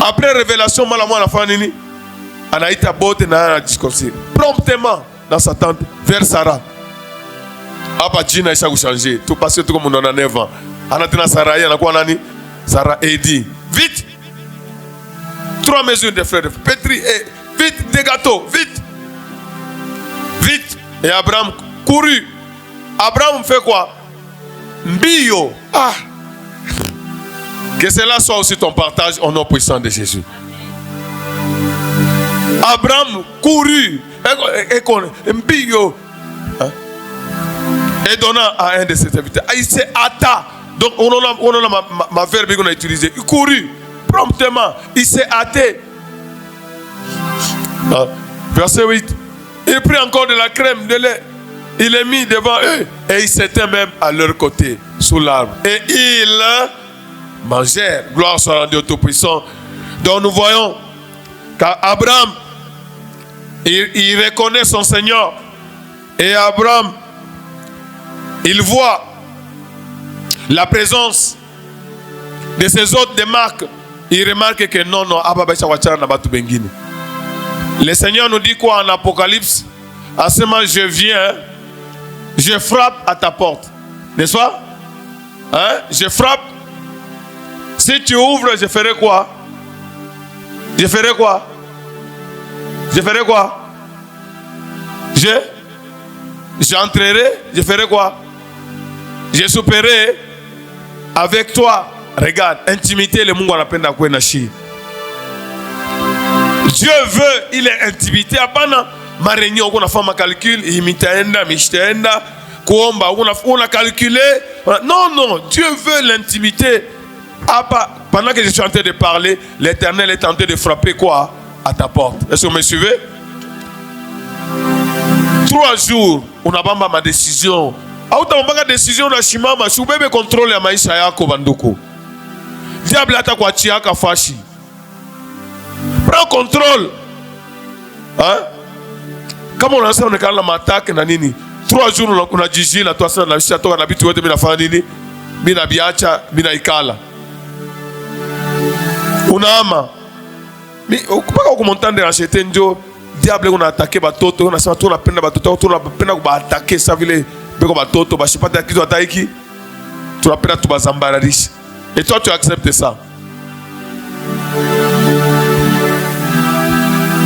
Après révélation, malamois la famille, on a été à botte na a discorsé. Promptement dans sa tente vers Sarah. Apa Gina a changé. Tout passé tout comme on en a 9 ans. On a été Sarah, on a quoi nani? Sarah et dit vite. 3 mesures de fleurs, pétri et vite des gâteaux, vite. Vite. Et Abraham courut. Abraham fait quoi? Mbio. Ah. Que cela soit aussi ton partage au nom puissant de Jésus. Abraham courut. Mbio. Et donna à un de ses serviteurs. Il s'est hâta. Donc on a ma verbe qu'on a utilisé. Il courut. Promptement. Il s'est hâté. Verset 8. Il prit encore de la crème, de lait. Il est mis devant eux. Et il s'était même à leur côté, sous l'arbre. Et ils mangèrent. Gloire soit rendue au Tout-Puissant. Donc nous voyons qu'Abraham, il reconnaît son Seigneur. Et Abraham, il voit la présence de ses hôtes de marque. Il remarque que non, le Seigneur nous dit quoi en Apocalypse? En ce moment, je viens, je frappe à ta porte. N'est-ce pas? Hein? Je frappe. Si tu ouvres, je ferai quoi? Je ferai quoi? Je ferai quoi? J'entrerai, je ferai quoi? Je souperai avec toi. Regarde, intimité, le monde on appelle na kwenashi. Dieu veut, il est intimité. Apana ma réunion, on a fait ma calcul, imitaenda, mishtaenda, kuomba, on a calculé. Non, Dieu veut l'intimité. Pendant que je suis en train de parler, l'Éternel est en train de frapper quoi? À ta porte. Est-ce que vous me suivez? 3 jours, on a bamba ma décision. Ma décision na shimama, si vous bébé contrôle ya maisha yako banduku. Diable atakwa chiaka fashi. Prends contrôle. Hein? Comme on a dit, on a la m'attaque, 3 jours on a jiji la toi ça la visha toka na bitu wote bila fanya nini? Bila biacha, bila ikala. Unaama. Mais kupaka kumontande racheter ndio diable on a attaqué batoto, on a sema tu napenda batoto, tu napenda kuba attaquer ça vile beko batoto, bashipata kitu ataiki. Tu napenda tu bazambararisha. Et toi tu acceptes ça.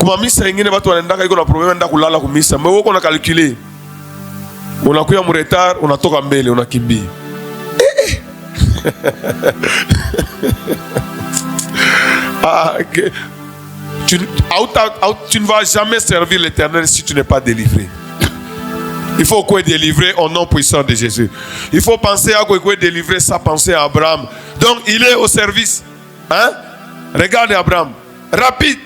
Kuma misa ingine watu wanaendaka iko na problème nda kulala kumisa. Mais wewe uko na calculer. Unakuya mu retard, unatoka mbele, unakimbia. Tu ne vas jamais servir l'Éternel si tu n'es pas délivré. Il faut qu'on soit délivré au nom puissant de Jésus. Il faut penser à qu'on soit délivré sans penser à Abraham. Donc il est au service. Hein? Regardez Abraham. Rapide.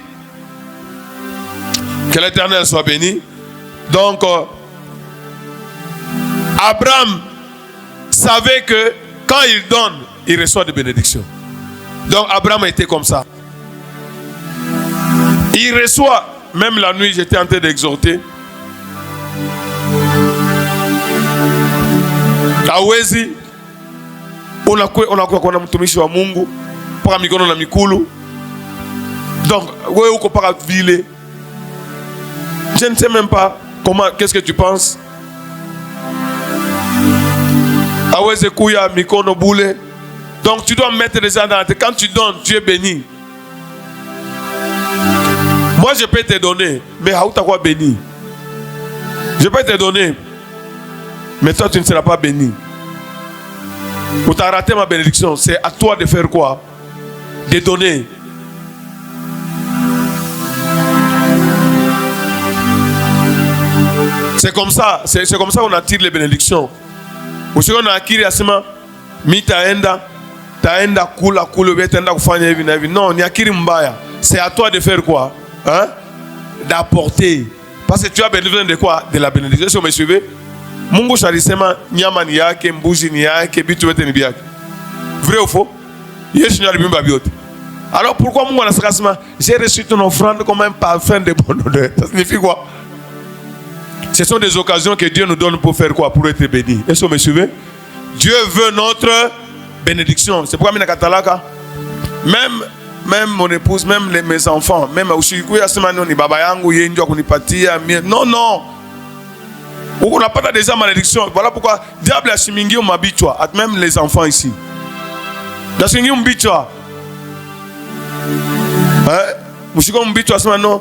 Que l'Éternel soit béni. Donc Abraham savait que quand il donne, il reçoit des bénédictions. Donc Abraham était comme ça. Il reçoit, même la nuit, j'étais en train d'exhorter. Hawezi unakuwa kuna mtumishi wa Mungu paka mikono na mikulu. Donc wewe uko paka vile. Je ne sais même pas comment, qu'est-ce que tu penses? Hawezi kuya mikono boule. Donc tu dois mettre les gens dans la tête. Quand tu donnes, tu es béni. Moi je peux te donner, mais hautakuwa béni. Je peux te donner, mais toi tu ne seras pas béni. Ou tu as raté ma bénédiction. C'est à toi de faire quoi? De donner. C'est comme ça qu'on attire les bénédictions. Ou si on a acquis asema mi taenda kula taenda kufanya hivi na hivi. Non, ni akiri mbaya. C'est à toi de faire quoi? Hein? D'apporter. Parce que tu as besoin de quoi? De la bénédiction. Si vous me suivez, Mungu shalisema nyama ni yake, mbuzi ni yake, bitu yote ni byake. Vrai ou faux? Yesu ni alibimba biote. Alors pourquoi Mungu anasema sema j'ai reçu ton offrande comme un parfum de bonne odeur? Ça signifie quoi? Ce sont des occasions que Dieu nous donne pour faire quoi? Pour être béni. Est-ce que vous me suivez? Dieu veut notre bénédiction. C'est pourquoi mina katalaka même mon épouse, même mes enfants, même ushikuya sema ni baba yangu yeye ndio kunipatia. Non. On n'a pas déjà malédiction. Voilà pourquoi diable a chimingi mabichwa, même les enfants ici. Da chimingi mbichwa. Mushiko mbichwa sema non.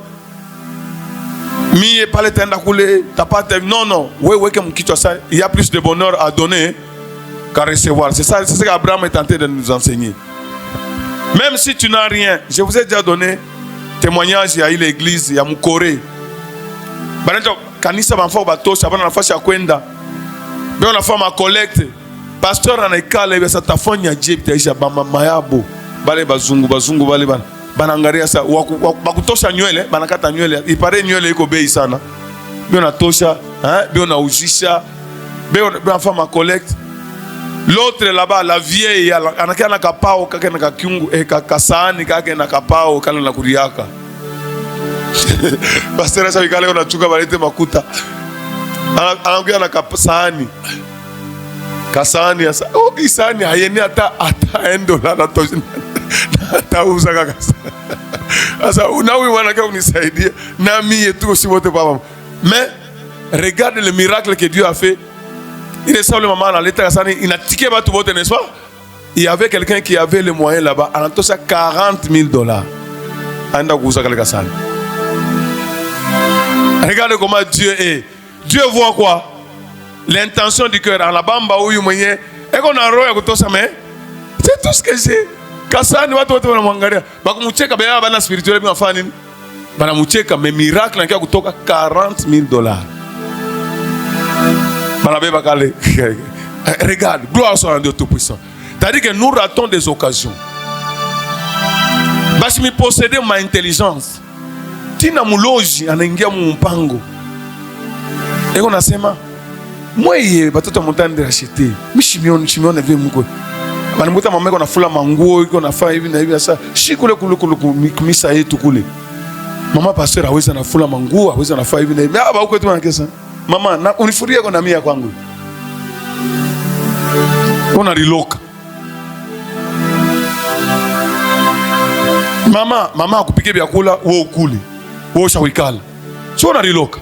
Mi pale tenda kule, t'as pas non. Ouais que mkichwa ça, il y a plus de bonheur à donner qu'à recevoir. C'est ça qu'Abraham est tenté de nous enseigner. Même si tu n'as rien, je vous ai déjà donné témoignage, il y a eu l'église, il y a Mukore. Kanisa banfa batosha bana nafasi ya kwenda. Beo nafanya collecte. Pasteur anaikala hivi sasa tafanya je bitaisha mama yabo. Bale bazungu bale bana. Banangaria sa bakutosha nywele, banakata nywele. Ipare nywele iko bei sana. Beo natosha, beo naujisha. Beo nafanya collecte. L'autre là-bas, la vieille, anakia na kapao kake na kakiungu kasani kake na kapao kale na kuriaka. Pasteur sasa ikale unachuka balete makuta. Anaongea na kasani. Kasani sasa. Oh, kisani hayeni hata $1 na tosha. Atauza kaka. Sasa unawi wanaka unisaidie na mie tu si wote papa. Mais regarde le miracle que Dieu a fait. Il est seul maman dans l'état kasani, il a tiqué ba tout vote, n'est-ce pas? Il y avait quelqu'un qui avait les moyens là-bas, en tout ça $40,000. Anda kuuza kale kasani. Regardez comment Dieu est. Dieu voit quoi? L'intention du cœur. En la bamba ou yumenye, et qu'on a roya kutosa mais c'est tout ce que j'ai. Kasani watu wote wanamwangalia. Bakumucheka baya bana spirituel bi mafanya nini? Bana mucheka mais miracle nkia kutoka $40,000. Regarde, gloire soit à Dieu Tout-Puissant. C'est-à-dire que nous ratons des occasions. Parce que je possédais ma intelligence. Tina muloji anaingia mumpango. Et on a sema. Moi hier, batoto montagne de racheter. Chimion vient mko. Banamuta mama ko na fula manguo iko na fa hivi na hivi sasa. Shikule kumisa yetu kule. Mama pasteur aweza na fula manguo, aweza na fa hivi na hivi. Ba uko tu wanakesa. Mama, na unifurie kwa namia kwangu. Una riloka. Mama akupike vyakula, wewe ukuli. Wewe ushawikala. Sio una riloka.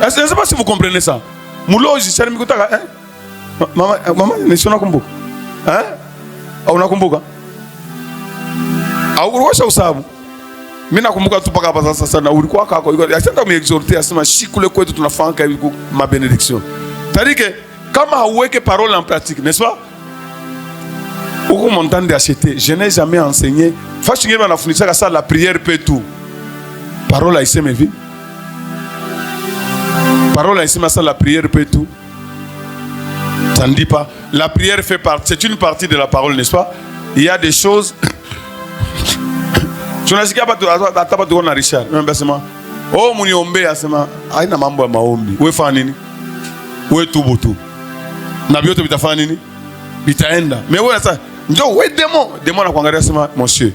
Je ne sais pas si vous comprenez ça. Muloji, chani mikutaka, hein? Mama, nisi unakumbuka? Hein? Au unakumbuka? Au uruwasha usabu? Mimi nakumbuka tu paka hapa sasa na ulikuwa kako. Yachanda umeexhorter asema shikule kwetu tunafanya hivi ma benediction. Tarike kama hauweke parole en pratique, n'est-ce pas? Au montant d'acheter, je n'ai jamais enseigné. Fashi ngeba nafundisha ça la prière peut tout. Parole aiseme hivi. Parole aiseme ça la prière peut tout. Ça ne dit pas. La prière fait partie, c'est une partie de la parole, n'est-ce pas? Il y a des choses. Tunasikia hapa tu na Richard. Mimi nasema, "Oh muniombee," asema, "Haina mambo ya maombi. Wewe fanya nini? Wewe tubu tu. Na vyote vitafanya nini? Vitaenda." Mais wewe sasa, njoo wewe demo na kuangalia asema, "Monsieur.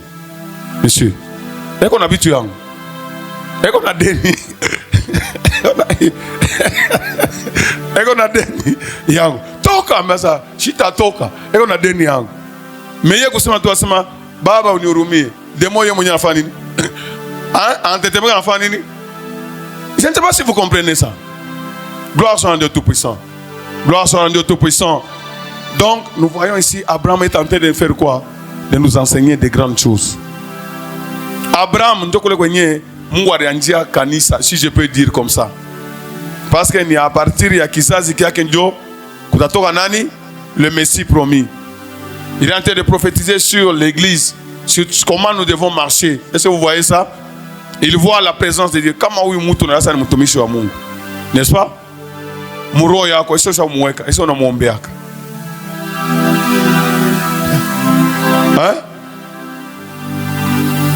Eko na vitu yangu. Eko na deni." Eko na deni yangu. Toka masa, shitatoka. Eko na deni yangu. Meye kusema tu asema, "Baba unihurumie." Demo yeye mwenyewe anafanya nini? Antetemeka anafanya nini? Je ne sais pas si vous comprenez ça. Gloire soit à Dieu Tout-Puissant. Gloire soit à Dieu Tout-Puissant. Donc, nous voyons ici, Abraham est en train de faire quoi? De nous enseigner des grandes choses. Abraham, ndokole kwenye Mungu alianzia kanisa, si je peux dire comme ça. Parce que ni à partir ya kizazi kyake ndio kutatoka nani? Le Messie promis. Il est en train de prophétiser sur l'église, sur comment nous devons marcher. Est-ce que vous voyez ça? Il voit la présence de Dieu. Kama huyu mtu na sasa ni mtumishi wa Mungu. N'est-ce pas? Muro yako sio sha muweka, sio unamuombeaka. Hein?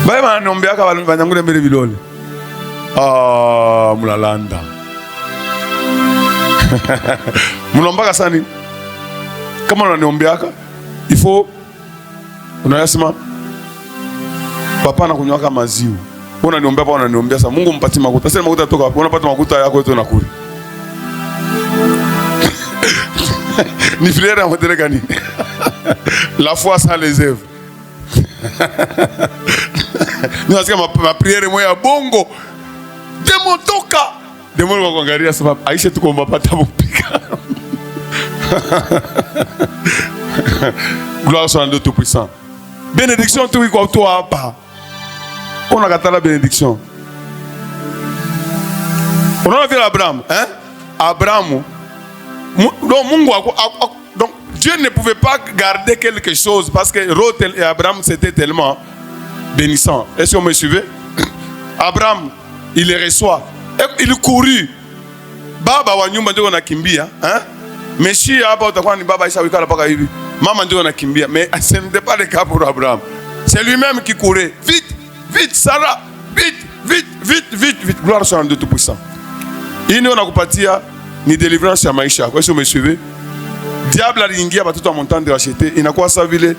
Baba anaombeaka wanyangule mbele vilole. Mulalanda. Munaombaka sana. Kama unaniombeaka, il faut unayasema papa anakunywaka maziwa. Unaniombea hapa, unaniombea sasa Mungu mpatie makuta. Sasa makuta toka wapi? Unapata makuta yako yote unakula. Ni frère à modèle gani? La foi sans les œuvres. Nous avons ma prière moi ya bongo. Demo toka. Demo kwa kuangalia sababu Aisha tuko mbapata kupika. Gloire soit à Dieu Tout-Puissant. Bénédiction tu iko toi hapa. On a gâté la bénédiction. On a vu Abraham, hein? Abraham. Donc Dieu ne pouvait pas garder quelque chose parce que Lot et Abraham c'était tellement bénissant. Est-ce que vous me suivez? Abraham, il les reçoit. Il courut. Baba wa nyumba ndio anakimbia, hein? Meshi hapa utakuwa ni baba Isha wikala paka hivi. Mama ndio anakimbia, mais ce n'était pas le cas pour Abraham. C'est lui-même qui courait. Vite, Sarah, vite. Gloire soit à Dieu Tout-Puissant. Ini wanakupatia ni délivrance ya maisha. Kwa hiyo umeshive. Diable aliingia watoto wa montande wacheté, inakuwa sawa vile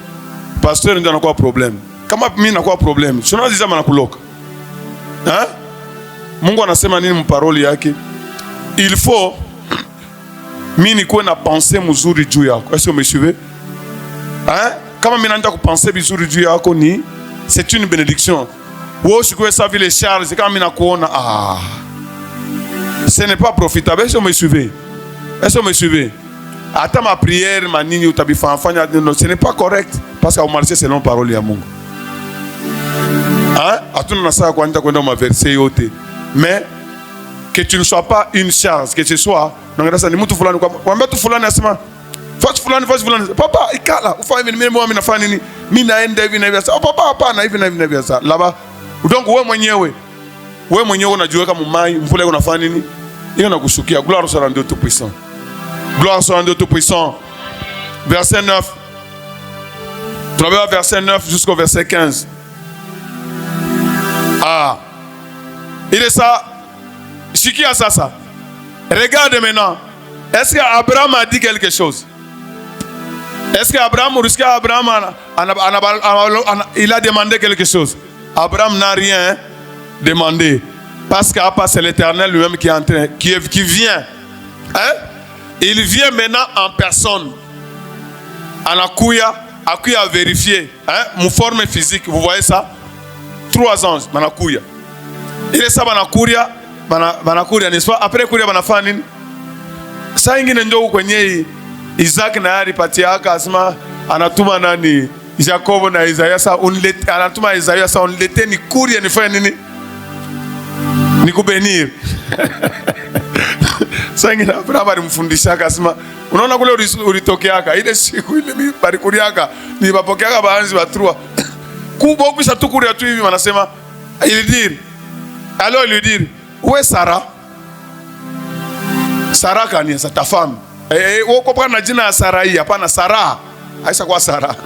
pasteur ndio anakuwa problem. Kama mimi nakuwa problem, sio lazima nakuloka. Hein? Mungu anasema nini mparoli yake? Il faut mimi nikuwe na pensée mzuri juu yako. Est-ce que umeshive? Hein? Kama mimi naanza kupenser vizuri juu yako ni c'est une bénédiction. Wewe usikue sawa vile Charles kama mimi nakuona ce n'est pas profitable. Est-ce que vous me suivez? Est-ce que vous me suivez? Attends ma prière, ma nini utabifanya, ce n'est pas correct parce que vous marchez selon parole ya Mungu. Hein? Atuna na saa kwenda ma verset yote. Mais que tu ne sois pas une charge, que ce soit nangana sa ni mtu fulani kwa mtu fulani asema fast fulani papa ikala ufanye mimi mimi nafanya nini? Mimi naenda hivi na hivi sasa. Papa hapana hivi na hivi sasa. Laba donc wewe mwenyewe unajiweka mumai, mvula unafanya nini? Hiyo nakushukia. Gloire soit à Dieu Tout-Puissant. Gloire soit à Dieu Tout-Puissant. Verset 9. Travaillons verset 9 jusqu'au verset 15. Il est ça. Shikia ça. Regarde maintenant. Est-ce qu'Abraham a dit quelque chose? Est-ce qu'Abraham il a demandé quelque chose? Abraham n'a rien demandé. Parce que c'est l'Éternel lui-même qui est en train, qui vient. Hein? Il vient maintenant en personne. Anakuya vérifier. Hein? Mon forme physique, vous voyez ça? 3 anges, Manakuya. Il est ça, Manakuya, n'est-ce pas? Après Kuya, Manafani. Ça, il y a un Isaac na alipatiaka asema anatuma nani Jacob na Isaya sa anatuma Isaya sa unilete ni kuria nifanye nini nikubenir. Sasa ngine Abraham alimfundisha asema unaona kule ulitokeaka ile siku ile barikuriaka ni bapokeaka baanzi batrua kubo kisha tukuria tu hivi wanasema il dit alors il dit où est Sarah? Sarah kani sa ta femme. Woko pa na jina ya Sarah hii, hapana Sarah. Aisha kwa Sarah.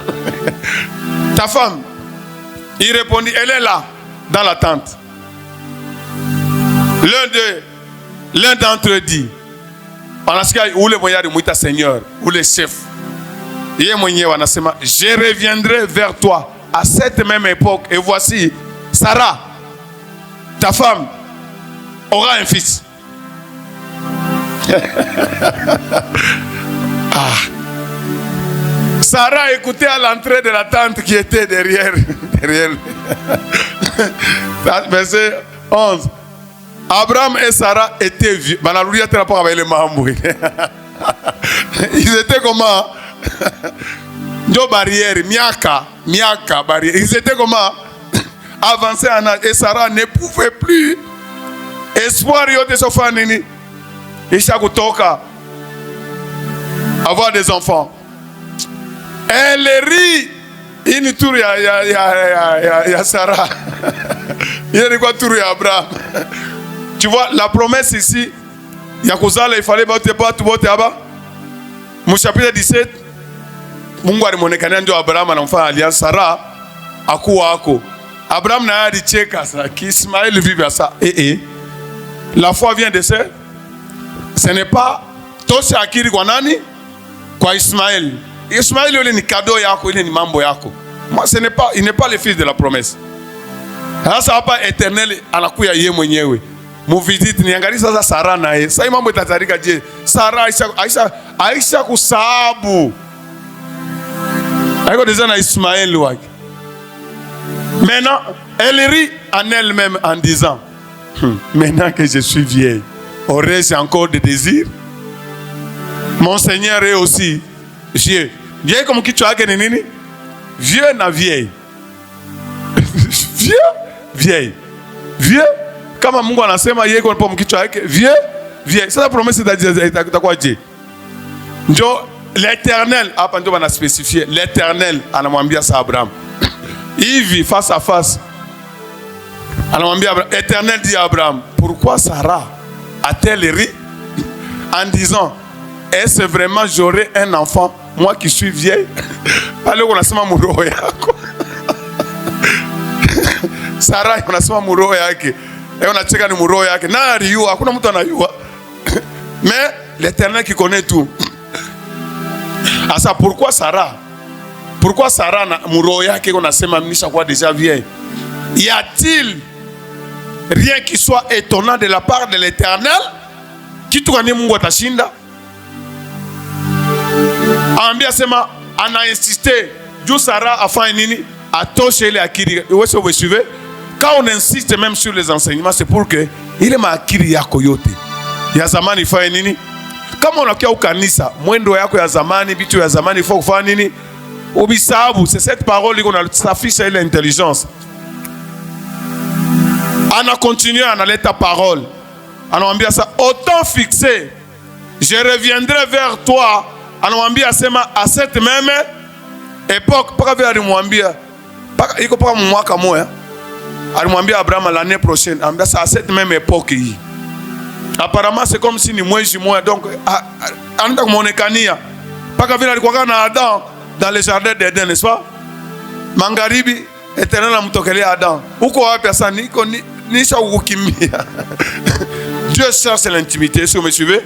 Ta femme. Il répondit, elle est là, dans la tente. L'un d'entre eux dit, où le moyen de mouita Seigneur, où le chef. Je reviendrai vers toi à cette même époque. Et voici, Sarah, ta femme, aura un fils. Sarah écoutait à l'entrée de la tente qui était derrière. Verset 11. Abraham et Sarah étaient vieux. Ils étaient comment? Deux barrières, miaka barrière. Ils étaient comment? Avancés en âge. Et Sarah ne pouvait plus. Espoir yote sofanini. Isha kutoka avoir des enfants. Elle rit. Une tour ya Sarah. Il y a quoi tour ya Abraham. Tu vois la promesse ici. Yakuzala il fallait battre tout bote aba. Mon chapitre 17. Mungu alimonekana ndio Abraham anamfanya alliance Sarah akuwa ako. Abraham na yadi cheka sa ki Ismaël vive ça. La foi vient de ça. Ce n'est pas Tosha akiri kwa nani? Kwa Ismaël. Ismaël il ni cadeau yako, il ni mambo yako. Moi ce n'est pas, il n'est pas le fils de la promesse. Sasa hapa Éternel anakuya yeye mwenyewe. Muvisite niangalie sasa Sarah naye. Sasa mambo itatarika je? Sarah Aisha kusabu. Aiko déjà na Ismaël wake. Maintenant, elle rit en elle-même en disant maintenant que je suis vieille, aurais-je encore des désirs? Mon Seigneur est aussi vieux. Vieux comme qui tu as gagné nini? Vieux na vieille. Vieille. Vieux. Kama Mungu anasema yeye kwa mkichwa yake vieux. Sasa promesse itakuwa je? Ndio l'Éternel hapa ndio bana spécifier. L'Éternel anamwambia sa Abraham. Hivi face à face. Anamwambia Abraham, Éternel dit à Abraham, pourquoi Sarah a-t-elle ri en disant, est-ce vraiment j'aurai un enfant, moi qui suis vieille? Allez, on a sama muroho yako. Sarah, on a sama muroho yake. Et on a checké le muroho yake. Na riyo, hakuna mtu anayua. Mais l'Éternel qui connaît tout. Ah ça, pourquoi Sarah? Pourquoi Sarah na muroho yake on a sema misha kwa déjà vieille? Y a-t-il rien qui soit étonnant de la part de l'Éternel? Kitu gani Mungu atashinda? Ambia sema ana insisté juu Sarah a fait nini? Atoshe ile akili. Vous suivez? Quand on insiste même sur les enseignements, c'est pour que ile maakili yako yote ya zamani ifanye nini? Kama unakia ukanisa, mwendo yako ya zamani, bitu ya zamani ifo kufanya nini? Ubisabu, c'est cette parole qu'on a s'affiche ile intelligence. Ana continue à aller ta parole. Anamwambia ça autant fixé. Je reviendrai vers toi. Anamwambia sema à cette même époque. Pas vers alimwambia. Iko pas mwaka moya. Alimwambia Abraham l'année prochaine. Anamwambia ça à cette même époque. Apparemment c'est comme si ni mwezi moya. Donc anaenda kumonekania. Paka vile alikuwa na Adam dans le jardin d'Éden, n'est-ce pas? Mangaribi Éternel amtokelea Adam. Uko wapi sasa? Niko nisha ukimia. Dieu cherche l'intimité. Est-ce que vous me suivez?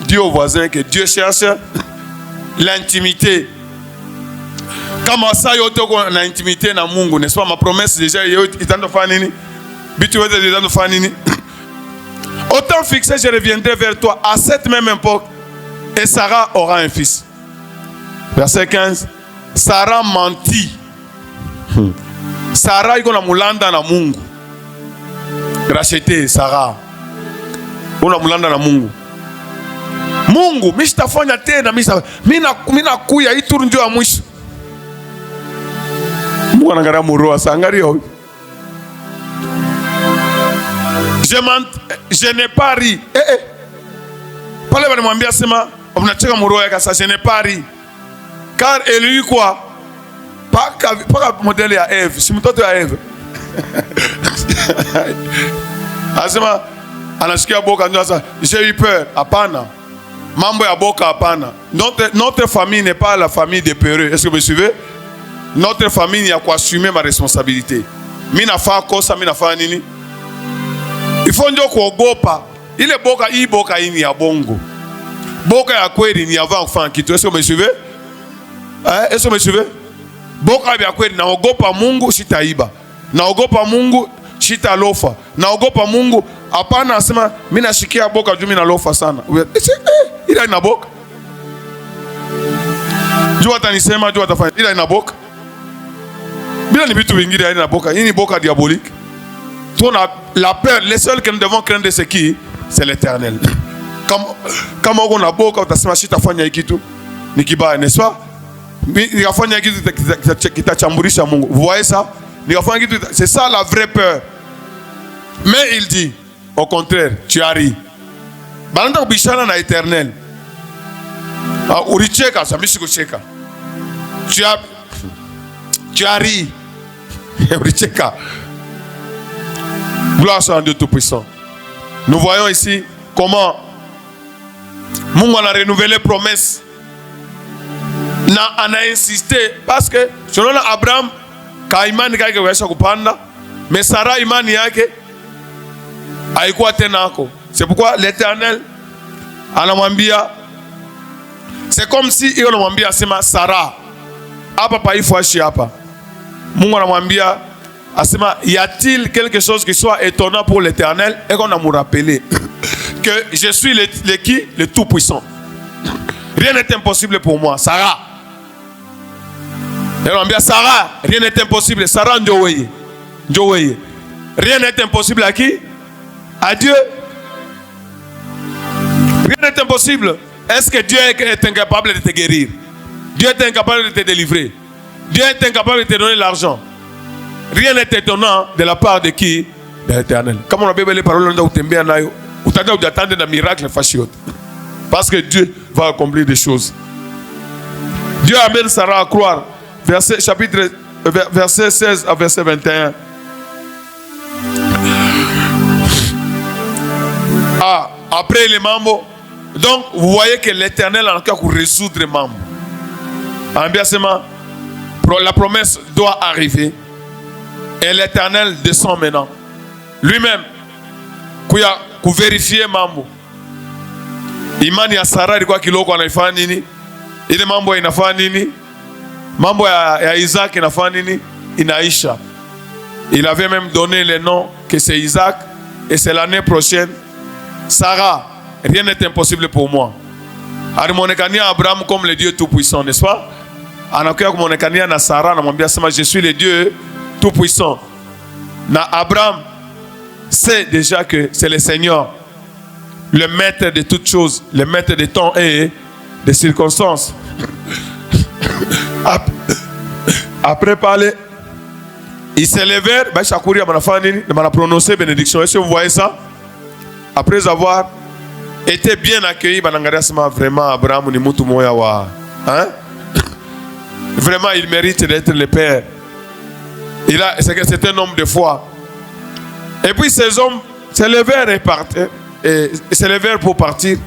Dis au voisin que Dieu cherche l'intimité. Kama ça yote ko na intimité na Mungu, n'est-ce pas? Ma promesse déjà itando fa nini? Au temps fixé, je reviendrai vers toi à cette même époque et Sarah aura un fils. Verset 15. Sarah mentit. Sarah iko na mulanda na Mungu. Racheté Sarah. Una mulanda na Mungu. Mungu, mishitafanya tena, mina kuya ituru ndio ya mwisho. Mungu anangalia muroa sangario. Je n'ai pas ri. Pale wanamwambia sema, unacheka muroa yake sasa, je n'ai pas ri. Car elle quoi? Paka modele ya Eve, si mtoto ya Eve. Asema anasikia boka ndio sasa, j'ai eu peur. Hapana. Mambo ya boka hapana. Notre famille n'est pas la famille des peureux. Est-ce que vous me suivez? Notre famille a quoi assumer ma responsabilité. Mina fa kosa, mina fa nini? Il faut ndio kuogopa. Ile boka hii boka hii ni ya bongo. Boka ya kweli ni avant enfant kitu. Est-ce que vous me suivez? Est-ce que vous me suivez? Boka ya kweli naogopa Mungu sitaiba. Naogopa Mungu sitalofa. Naogopa Mungu hapana asema mimi nashikia boka juu mimi nalofa sana. Ila ina boka. Juu atanisema juu atafanya. Ila ina boka. Bila ni vitu vingine ya ina boka. Hii ni boka diabolique. La peur, les seuls que nous devons craindre c'est qui? C'est l'Éternel. Kama uko na boka utasema sitafanya hiki kitu ni kibaya, n'est-ce pas? Nikafanya kitu kitachamburisha Mungu. Vous voyez ça? Nikafanya kitu, c'est ça la vraie peur. Mais il dit au contraire, tu as ri. Balanda kubishana na Éternel. Ulicheka, samisi kucheka. Tu as ri. Ulicheka. Gloire soit à Dieu Tout-Puissant. Nous voyons ici comment Mungu a renouvelé promesse. On a insisté parce que selon Abraham, ka imani yake waweza kupanda, mais Sarah imani yake haikuwa tena hako. C'est pourquoi l'Éternel anamwambia, c'est comme si il anamwambia sema Sarah hapa paifuashi hapa. Mungu anamwambia asema, y a-t-il quelque chose qui soit étonnant pour l'Éternel? Et qu'on a me rappelé que je suis le Tout-Puissant. Rien n'est impossible pour moi. Sarah. Et on dit Sarah, rien n'est impossible. Sarah Ndjoye. Rien n'est impossible à qui? À Dieu. Rien n'est impossible. Est-ce que Dieu est incapable de te guérir? Dieu est incapable de te délivrer? Dieu est incapable de te donner l'argent? Rien n'est étonnant de la part de qui? De l'Éternel. Comme on a bien les paroles, on a d'attendre des miracles fasciaux. Parce que Dieu va accomplir des choses. Dieu amène Sarah à croire. Verset 16 à verset 21. Après les mambo. Donc, vous voyez que l'Éternel a encore pour résoudre les mambo. La promesse doit arriver. Et l'Éternel descend maintenant. Lui-même, pour vérifier mambo. Imani ya Sarah ilikuwa kiloko anafanya nini? Ile mambo inafanya nini? Mambo ya Isaac inafanya nini? Inaisha. Il avait même donné le nom que c'est Isaac et c'est l'année prochaine. Sarah, rien n'est impossible pour moi. Alimonekania Abraham comme le Dieu Tout-Puissant, n'est-ce pas? Anakuya kumonekania na Sarah anamwambia sema je suis le Dieu Tout-Puissant. Na Abraham sait déjà que c'est le Seigneur, le maître de toutes choses, le maître des temps et des circonstances. Après parler, ils s'élevèrent, il a prononcé bénédiction. Est-ce que vous voyez ça? Après avoir été bien accueilli, vraiment Abraham ni mutu moya wa, hein? Vraiment, il mérite d'être le père. C'est un homme de foi. Et puis ces hommes s'élevèrent et partaient. Et s'élevèrent pour partir.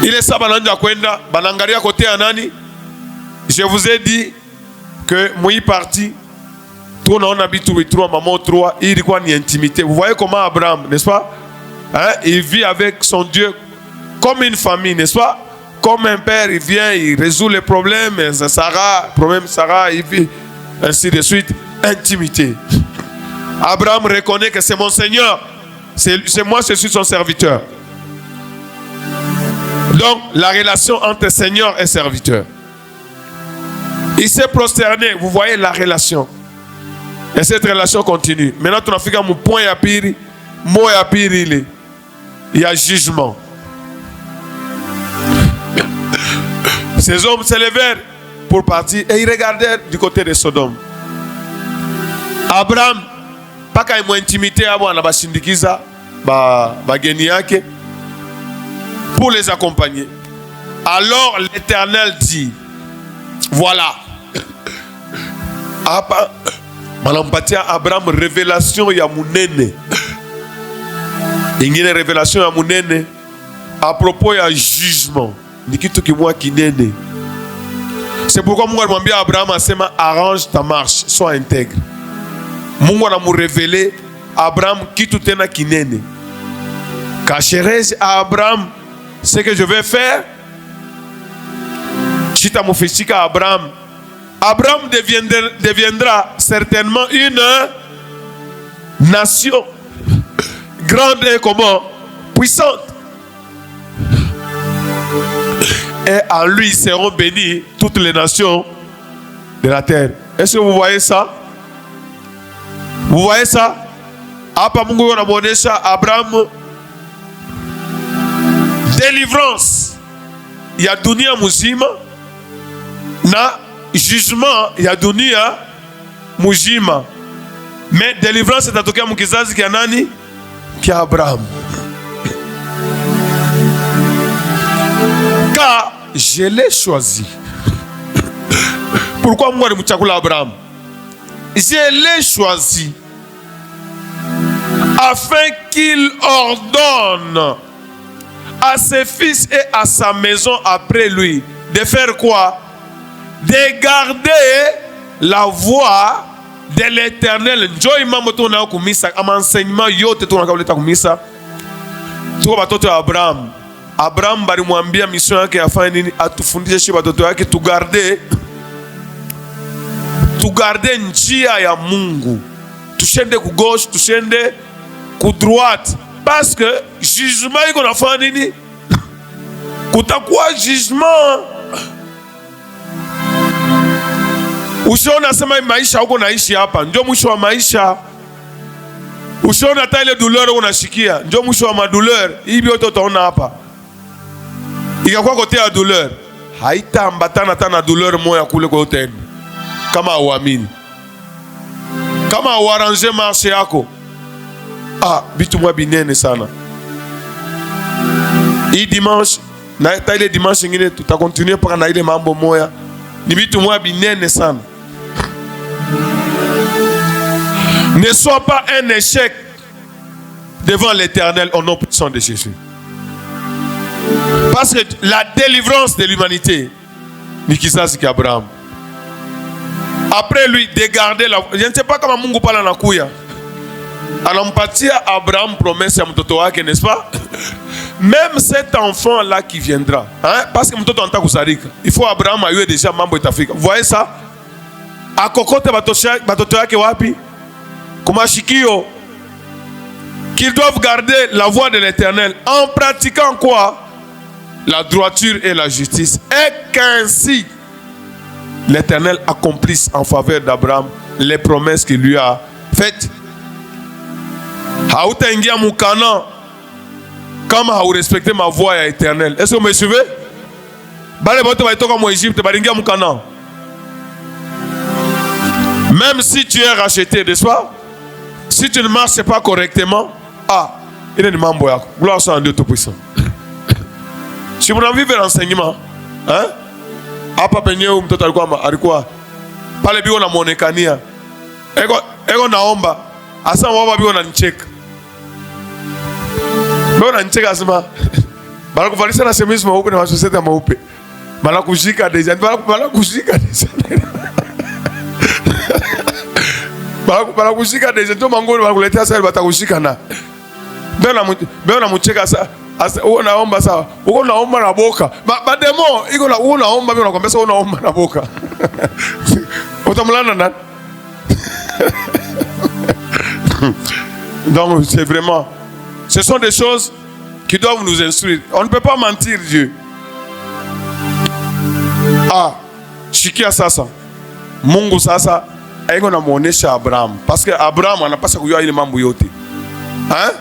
Il est ça, banangaria côté anani. Je vous ai dit que moi parti. Tout on habite trois maman trois. Il dit quoi ni intimité. Vous voyez comment Abraham, n'est-ce pas? Hein? Il vit avec son Dieu comme une famille, n'est-ce pas? Comme un père, il vient, il résout les problèmes. Sarah, il vit ainsi de suite. Intimité. Abraham reconnaît que c'est mon Seigneur. C'est moi, je suis son serviteur. Donc, la relation entre Seigneur et serviteur. Il s'est prosterné. Vous voyez la relation. Et cette relation continue. Maintenant, tu as fait mon point à pire. Moi à pire, il y a jugement. Ces hommes se levèrent pour partir et ils regardèrent du côté de Sodome. Abraham, pas qu'il y ait intimité avant la bashindikiza, pour les accompagner. Alors l'Éternel dit, voilà. Abraham, révélation ya munene. Il y a une révélation ya munene à propos ya jugement. C'est pourquoi moi je dis à Abraham, arrange ta marche, sois intègre. Mungu na mu révéler Abraham qui tout est na kinene. Cacherai à Abraham ce que je vais faire. Chita mu fisika Abraham. Abraham deviendra certainement une nation grande et comment puissante. Et en lui seront bénies toutes les nations de la terre. Est-ce que vous voyez ça? Vous voyez ça? Abraham, délivrance. Il y a dunia muzima. Na jugement, il y a dunia muzima. Mais délivrance, c'est à tokia mukizazi qui a nani? Qui a Abraham. Car je l'ai choisi. Pourquoi moi je suis Abraham? Je l'ai choisi afin qu'il ordonne à ses fils et à sa maison après lui de faire quoi? De garder la voie de l'Éternel. Joy mamotona kumisa amanseignement yote tuna kabuleta kumisa. Tuko batoto ya Abraham. Abraham balimwambia mission yake afanye nini? Atufundishe shi batoto yake tugarde njia ya Mungu. Tushende ku gauche, tushende ku droite. Parce que jugement iko nafanya nini? Kutakuwa jugement. Ushaona sema maisha huko naishi hapa ndio mwisho wa maisha. Ushaona hata ile douleur unashikia ndio mwisho wa madouleur. Hivi yote utaona hapa. Ikakuwa kote ya douleur, haitaambatana tena douleur moja kule kwa utenda. Kama uamini. Kama uarrange marche yako. Bitu mwa binene sana. Hii dimanche, na ile dimanche nyingine tutakontinue paka na ile mambo moya. Ni bitu mwa binene sana. Ne sois pas un échec devant l'Éternel au nom puissant de Jésus. Parce que la délivrance de l'humanité, Nikisasi ki Abraham. Après lui, de garder la... Je ne sais pas comment Mungu pala nakuya. Anampatia Abraham promesse ya mtoto wake, n'est-ce pas? Même cet enfant-là qui viendra. Hein? Parce que mtoto anta kusarika. Il faut Abraham ayue déjà mambo itafika. Vous voyez ça? Akokote batoto yake wapi? Kumashikio. Qu'ils doivent garder la voie de l'Éternel. En pratiquant quoi? La droiture et la justice. Et qu'ainsi l'Éternel accomplisse en faveur d'Abraham les promesses qu'il lui a faites. Hautaingia mukana kama hau respecter ma voie éternelle. Est-ce que vous me suivez? Bale bote ba itoka mo Égypte baringia mukana. Même si tu es racheté, n'est-ce pas? Si tu ne marches pas correctement, il est du mambo yako. Gloire soit à Dieu Tout-Puissant. Si vous avez vu l'enseignement, hein? Hapa penyewe mtoto alikuwa pale bio na muonekania. Ego naomba. Asa wao bio ananicheka. Bio ananicheka asema balakuvalisha na chemise maupe na masosete maupe. Balakushika deja. Balakushika deja. Ndio mangoni balakuletea sasa batakushika na. Bio na mcheka sasa. Unaomba sawa. Uko naomba na boka. Bademo iko na unaomba mimi nakwambia sasa unaomba na boka. Utamlana nani? Donc c'est vraiment... Ce sont des choses qui doivent nous instruire. On ne peut pas mentir Dieu. Ah, shikia sasa. Mungu sasa aiko namuonesha Abraham. Parce que Abraham anapaswa kujua ile mambo yote. Hein?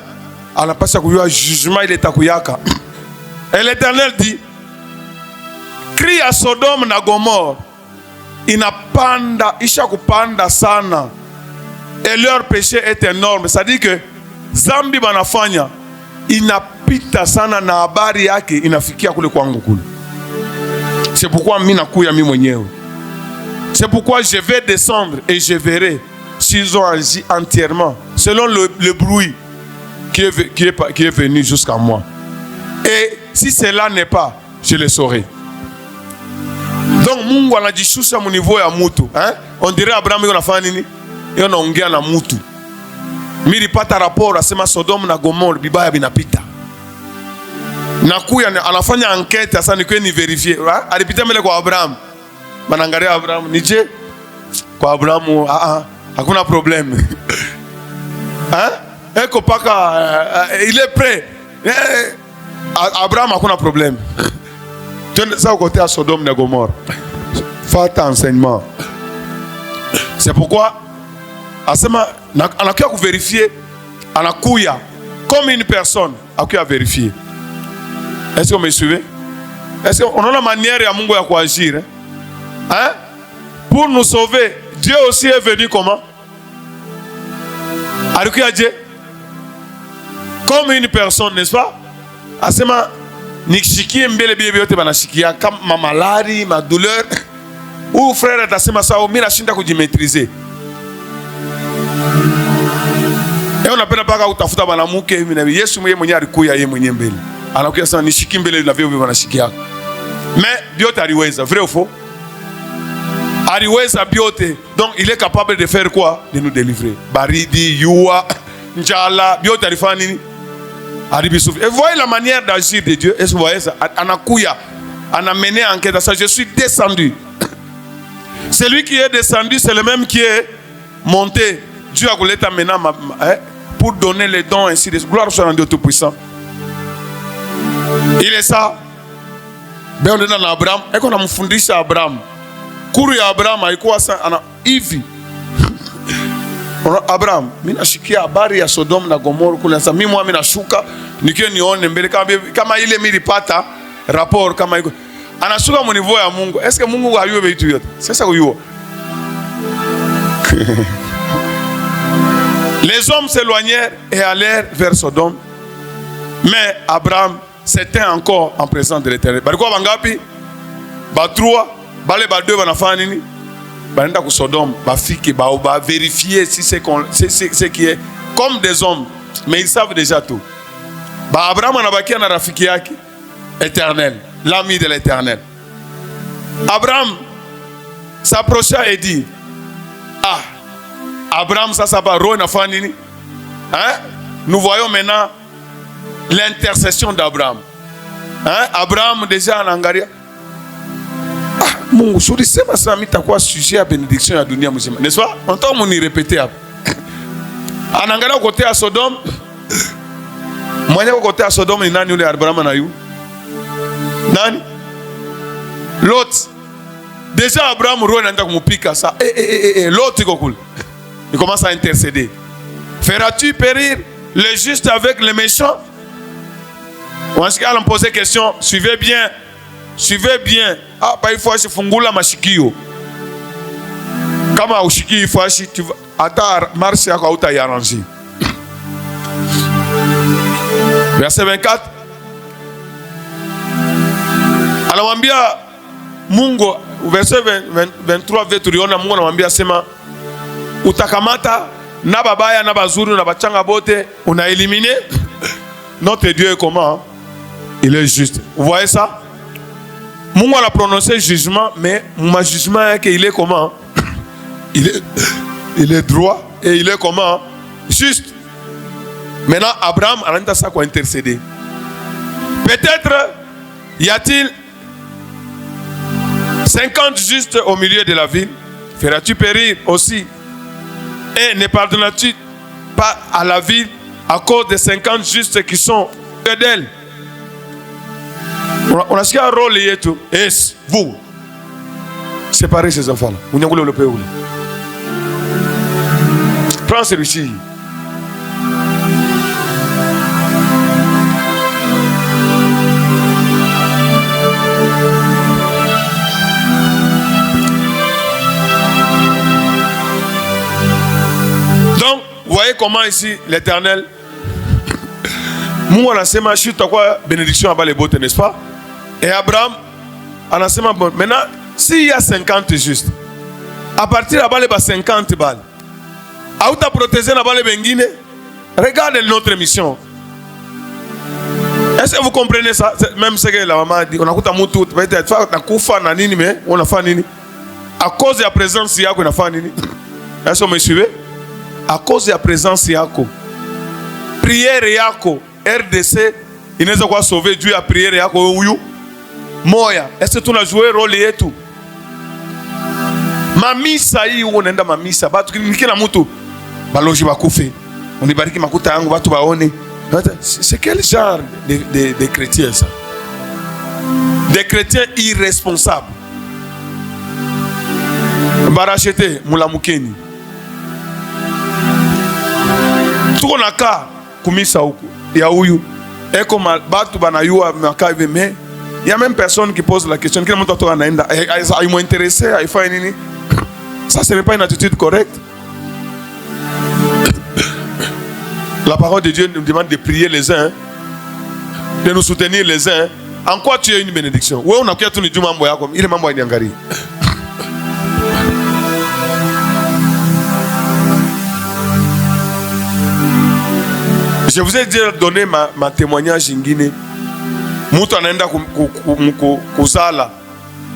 Anapaswa kujua jugement ile takuyaka. Et l'Éternel dit, crie à Sodome na Gomorre. Inapanda, isha kupanda sana. Et leur péché est énorme. C'est-à-dire que zambi banafanya inapita sana na habari yake inafikia kule kwangu kule. C'est pourquoi mimi nakuya mimi mwenyewe. C'est pourquoi je vais descendre et je verrai s'ils ont agi entièrement selon le bruit qui est venu jusqu'à moi. Et si cela n'est pas, je le saurai. Donc Mungu anajishusha mu niveau ya mutu, hein? On dirait Abraham yuko nafanya nini? Yeye anaongea na mutu. Mimi nipata rapport asema Sodome na Gomorrah bibaya binapita. Nakuya anafanya enquête sasa ni kwani vérifier. Alipita mbele kwa Abraham. Banangalia Abraham, nije kwa Abraham hakuna problème. Hein? Eko paka il est prêt. Abraham hakuna problème. Tu es ça au côté à Sodome et Gomorrhe. Fais enseignement. C'est pourquoi asema anakuya ku vérifier, anakuya comme une personne akuya vérifier. Est-ce que vous me suivez? Est-ce qu'on a la manière à Mungu ya kuagir? Hein? Pour nous sauver, Dieu aussi est venu comment? Alikuya Dieu comme une personne, n'est-ce pas? Asema nikishikie mbele bibi yote banashikia kama ma malari, ma douleur. Ou frère atasema sawa mimi nashinda kujimaîtriser. Et on appelle pas utafuta banamuke mimi na Yesu mwenyewe alikuya yeye mwenyewe mbele. Anakuya sana nishiki mbele na bibi banashikia. Mais biote aliweza, vrai ou faux? Aliweza biote. Donc il est capable de faire quoi? De nous délivrer. Baridi, yua, njala, biote alifanya nini? Et voyez la manière d'agir de Dieu. Est-ce que vous voyez ça? Anakuya, anamené enquête à ça. Je suis descendu. Celui qui est descendu, c'est le même qui est monté. Dieu a voulu t'amener pour donner les dons ainsi de suite. Gloire soit rendue au Tout-Puissant. Il est ça. Ben on est dans Abraham. Et qu'on a mfundisha Abraham. Kuru ya Abraham haikuwa sana hivi. Abraham, mimi nashikia habari ya Sodoma na Gomorrah kule. Sasa mimi mimi nashuka nikiwa nione mbele kama ile mimi nilipata rapport kama iko. Anashuka mu niveau ya Mungu. Est-ce que Mungu hayuwe vitu yote? Sasa kuyua. Les hommes s'éloignèrent et allèrent vers Sodome. Mais Abraham s'était encore en présence de l'Éternel. Balikuwa bangapi? Ba 3, bale ba 2 banafanya nini? Banenda ku Sodome, bafike ba vérifier si c'est ce qui est comme des hommes, mais ils savent déjà tout. Ba Abraham anabakia na rafiki yake éternel, l'ami de l'Éternel. Abraham s'approcha et dit, ah, Abraham ça va roho nafanya nini? Hein? Nous voyons maintenant l'intercession d'Abraham. Hein? Abraham déjà anaangalia Mungu suri sema sana mitakuwa sujet ya bénédiction ya dunia mzima. N'est-ce pas? On t'a moni répéter hapo. Anaangalia côté à Sodome. Mwenye côté à Sodome ni nani yule Abraham na yu? Nani? Lot. Déjà Abraham roho anaenda kumupika ça. Lot iko kule. Il commence à intercéder. Feras-tu périr les justes avec les méchants? On va me poser question, suivez bien. Suivez bien. Ah, pas il faut acheter fungula mashikio. Kama ushiki il faut acheter, tu vas ata marche yako hauta yarranger. Verset 24. Anamwambia Mungu, verset 23 tuliona Mungu anamwambia sema utakamata na babaya na bazuri na bachanga bote una éliminer. Notre Dieu est comment? Il est juste. Vous voyez ça? Mungu a prononcé jugement, mais mon jugement il est comment? Il est droit et il est comment? Juste. Maintenant, Abraham a ça quoi intercéder. Peut-être y a-t-il 50 justes au milieu de la ville? Feras-tu périr aussi? Et ne pardonneras-tu pas à la ville à cause des 50 justes qui sont d'elle. On a ce qu'il y a un rôle et tout. Et vous, séparez ces enfants-là. Vous n'avez pas le pays. Prends celui-ci. Donc, vous voyez comment ici l'Éternel, moi, on a sema chute quoi bénédiction à bas les bottes, n'est-ce pas? Et Abraham, on a sema bon. Maintenant, s'il y a 50 justes, à partir de bas les 50 balles, à où tu as protégé la balle bengine? Regardez notre mission. Est-ce que vous comprenez ça? Même ce que la maman a dit, on a coupé tout, peut-être on a coupé na nini, mais on a fait nini. À cause de la présence de Yako, on a fait nini. Est-ce que vous me suivez? À cause de la présence de Yako, prière Yako, RDC, il n'est pas sauvé Dieu à prière Yako ou Moya. Est-ce que tu as joué rôle et tout? Mamisa hii uko naenda mamisa batu kila mtu baloji bakufe unibariki makuta yangu watu baone. C'est quel genre de chrétiens ça? Des chrétiens irresponsables. Barachete mulamukeni. Tuko naka kumisa huko ya huyu eko batu banayua makabe mais il y a même personne qui pose la question. Quel moment tu anaenda? Ils m'ont intéressé, il faut nini? Ça, ce n'est pas une attitude correcte. La parole de Dieu nous demande de prier les uns, de nous soutenir les uns. En quoi tu es une bénédiction? Oui, on a tout dit mambo yako. Il est mambo yangari. Je vous ai déjà donné ma témoignage ingine. Mutu anaenda kuzala.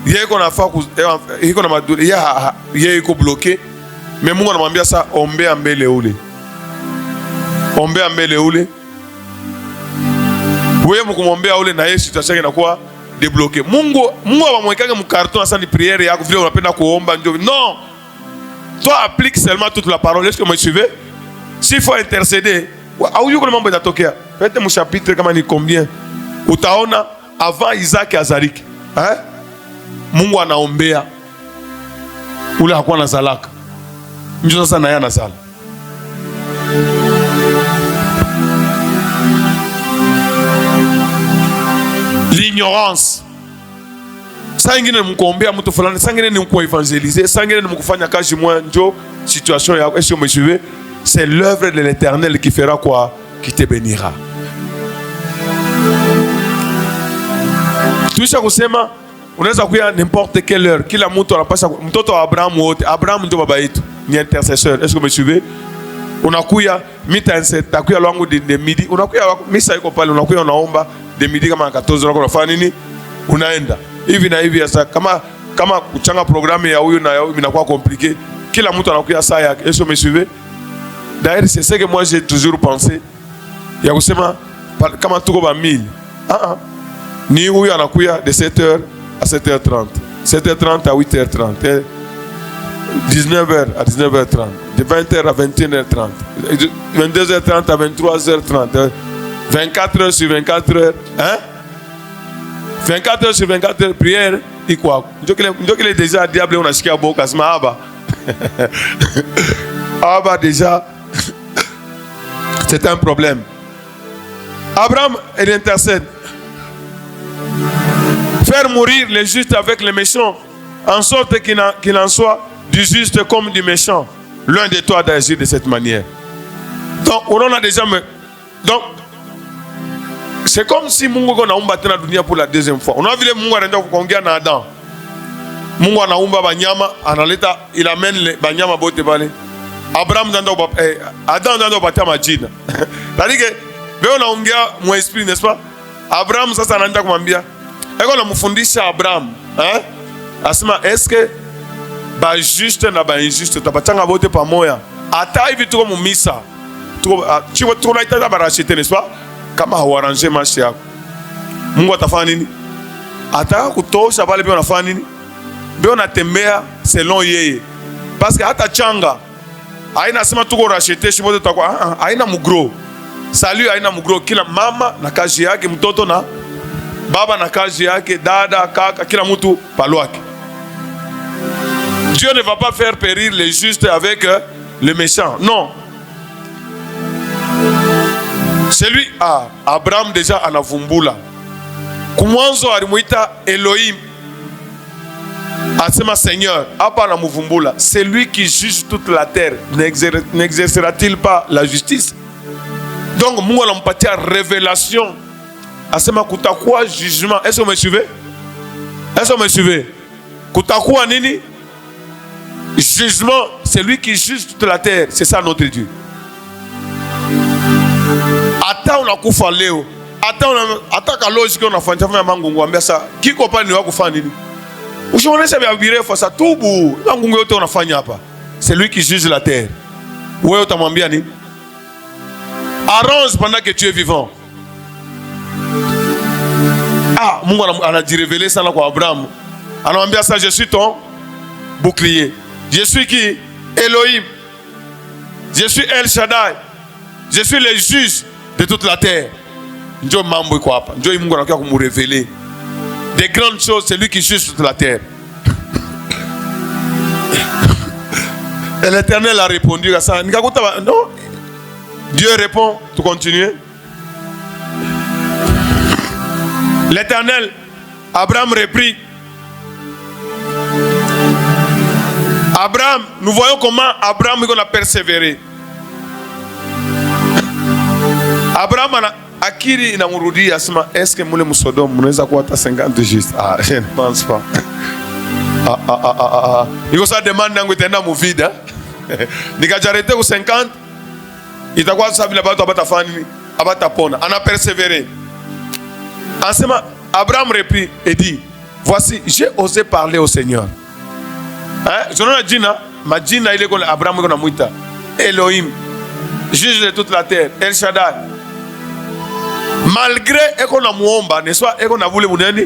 Yeko na fa yeko na madule ya yeko bloqué. Mais Mungu anamwambia ça ombea mbele ule. Ombea mbele ule. Wewe mkumwombea ule na Yesu situation inakuwa débloqué. Mungu amwekage mkarton asa ni prière yako vile unapenda kuomba ndio. Non. Toi applique seulement toute la parole. Est-ce que vous me suivez? S'il faut intercéder, au yuko mambo yatatokea. Faites mon chapitre kama ni combien? Utaona avant Isaac et Azarik. Hein? Mungu anaombea ule hakuwa na zalaka. Njoo sasa na yana zala. L'ignorance. Saa ingine mkuombea mtu fulani, saa ingine ni mkuevangeliser, saa ingine ni mkufanya kazi moja ndio situation yako. Est-ce que vous me suivez? C'est l'œuvre de l'Éternel qui fera quoi? Qui te bénira. Tuisha kusema unaweza kuya n'importe quelle heure. Kila mtu anapasha mtoto wa Abraham wote. Abraham ndio baba yetu, ni intercesseur. Est-ce que vous me suivez? Unakuya mita takuya lwangu de midi. Unakuya misa iko pale, unakuya unaomba de midi kama 14 unafanya nini? Unaenda. Hivi na hivi sasa kama kuchanga programu ya huyu na ya huyu inakuwa compliqué. Kila mtu anakuya saa yake. Est-ce que vous me suivez? D'ailleurs, c'est ce que moi j'ai toujours pensé. Ya kusema kama tuko ba 1000. Ni huyu anakuya de 7h à 7h30, 7h30 à 8h30, 19h à 19h30, de 20h à 21h30, 22h30 à 23h30, 24h sur 24h, hein? 24h sur 24h, prière, et quoi? Donc il est déjà diable, on a chiqué à beau kasma aba. Aba déjà, c'est un problème. Abraham, il intercède. Faire mourir les justes avec les méchants, en sorte qu'il en soit du juste comme du méchant. L'un de toi d'agir de cette manière. Donc, on a déjà... Donc, c'est comme si Mungu anaumba tena dunia pour la deuxième fois. On a vu Mungu anaenda kuongea na Adam. Mungu anaumba banyama, analeta, il amène les banyama bote bale. Abraham Adam ndio batia majina. C'est-à-dire que wewe unaongea mon esprit, n'est-ce pas? Abraham sasa anaenda kumwambia eko namufundisha Abraham, hein? Asema est-ce que ba juste na ba injuste tabachanga bote pamoja? Hata hivi tuko mumisa. Tuko naita barachete, n'est-ce pas? Kama hawarange mashi yako. Mungu atafanya nini? Ataka kutosha pale pia unafanya nini? Ndio unatembea selon yeye. Parce que hata changa Aina sema tuko racheter shibote takwa. Aina mugro. Salut aina mugro. Kila mama na kazi yake, mtoto na baba na kazi yake, dada, kaka, kila mtu palo yake. Dieu ne va pas faire périr les justes avec les méchants. Non. C'est lui, Abraham déjà anavumbula. Kumwanzo alimuita Elohim. Asema Seigneur, hapa anamuvumbula. C'est lui qui juge toute la terre. N'exercera-t-il pas la justice? Donc Mungu anampatia révélation. Asema kutakuwa jugement. Est-ce que vous me suivez? Est-ce que vous me suivez? Kutakuwa nini? Jugement, c'est lui qui juge toute la terre. C'est ça notre Dieu. Ata unakufa leo. Ata ka logique unafanya fanya mangungu ambia sa kiko pale ni wako kufanya nini? Ushaonesha vya birefu sa tubu. Mangungu yote unafanya hapa. C'est lui qui juge la terre. Wewe utamwambia nini? Arrange pendant que tu es vivant. Mungu anajirévéler sana kwa Abraham. Anamwambia ça, je suis ton bouclier. Je suis qui? Elohim. Je suis El Shaddai. Je suis le juge de toute la terre. Njo mambo iko hapa. Njo Mungu anakuja kumureveler des grandes choses, c'est lui qui juge toute la terre. Et l'Éternel a répondu à ça. Non. Dieu répond, tu continues. L'Éternel, Abraham reprit. Abraham, nous voyons comment Abraham a persévéré. Abraham akiri inamrudi asema, est-ce que mule musodom mnaweza kuwa hata 50 juste? Je ne pense pas. Iko sa demande yangu itaenda mu vide. Nikajarete ku 50 itakuwa sababu la watu abatafanya nini? Abatapona. Ana persévéré. Asema Abraham reprit et dit, voici, j'ai osé parler au Seigneur. Je ne dis pas, ma djina il est comme Abraham iko na muita Elohim, juge de toute la terre, El Shaddai. Malgré qu'on a muomba, n'est-ce pas, qu'on a voulu muneni,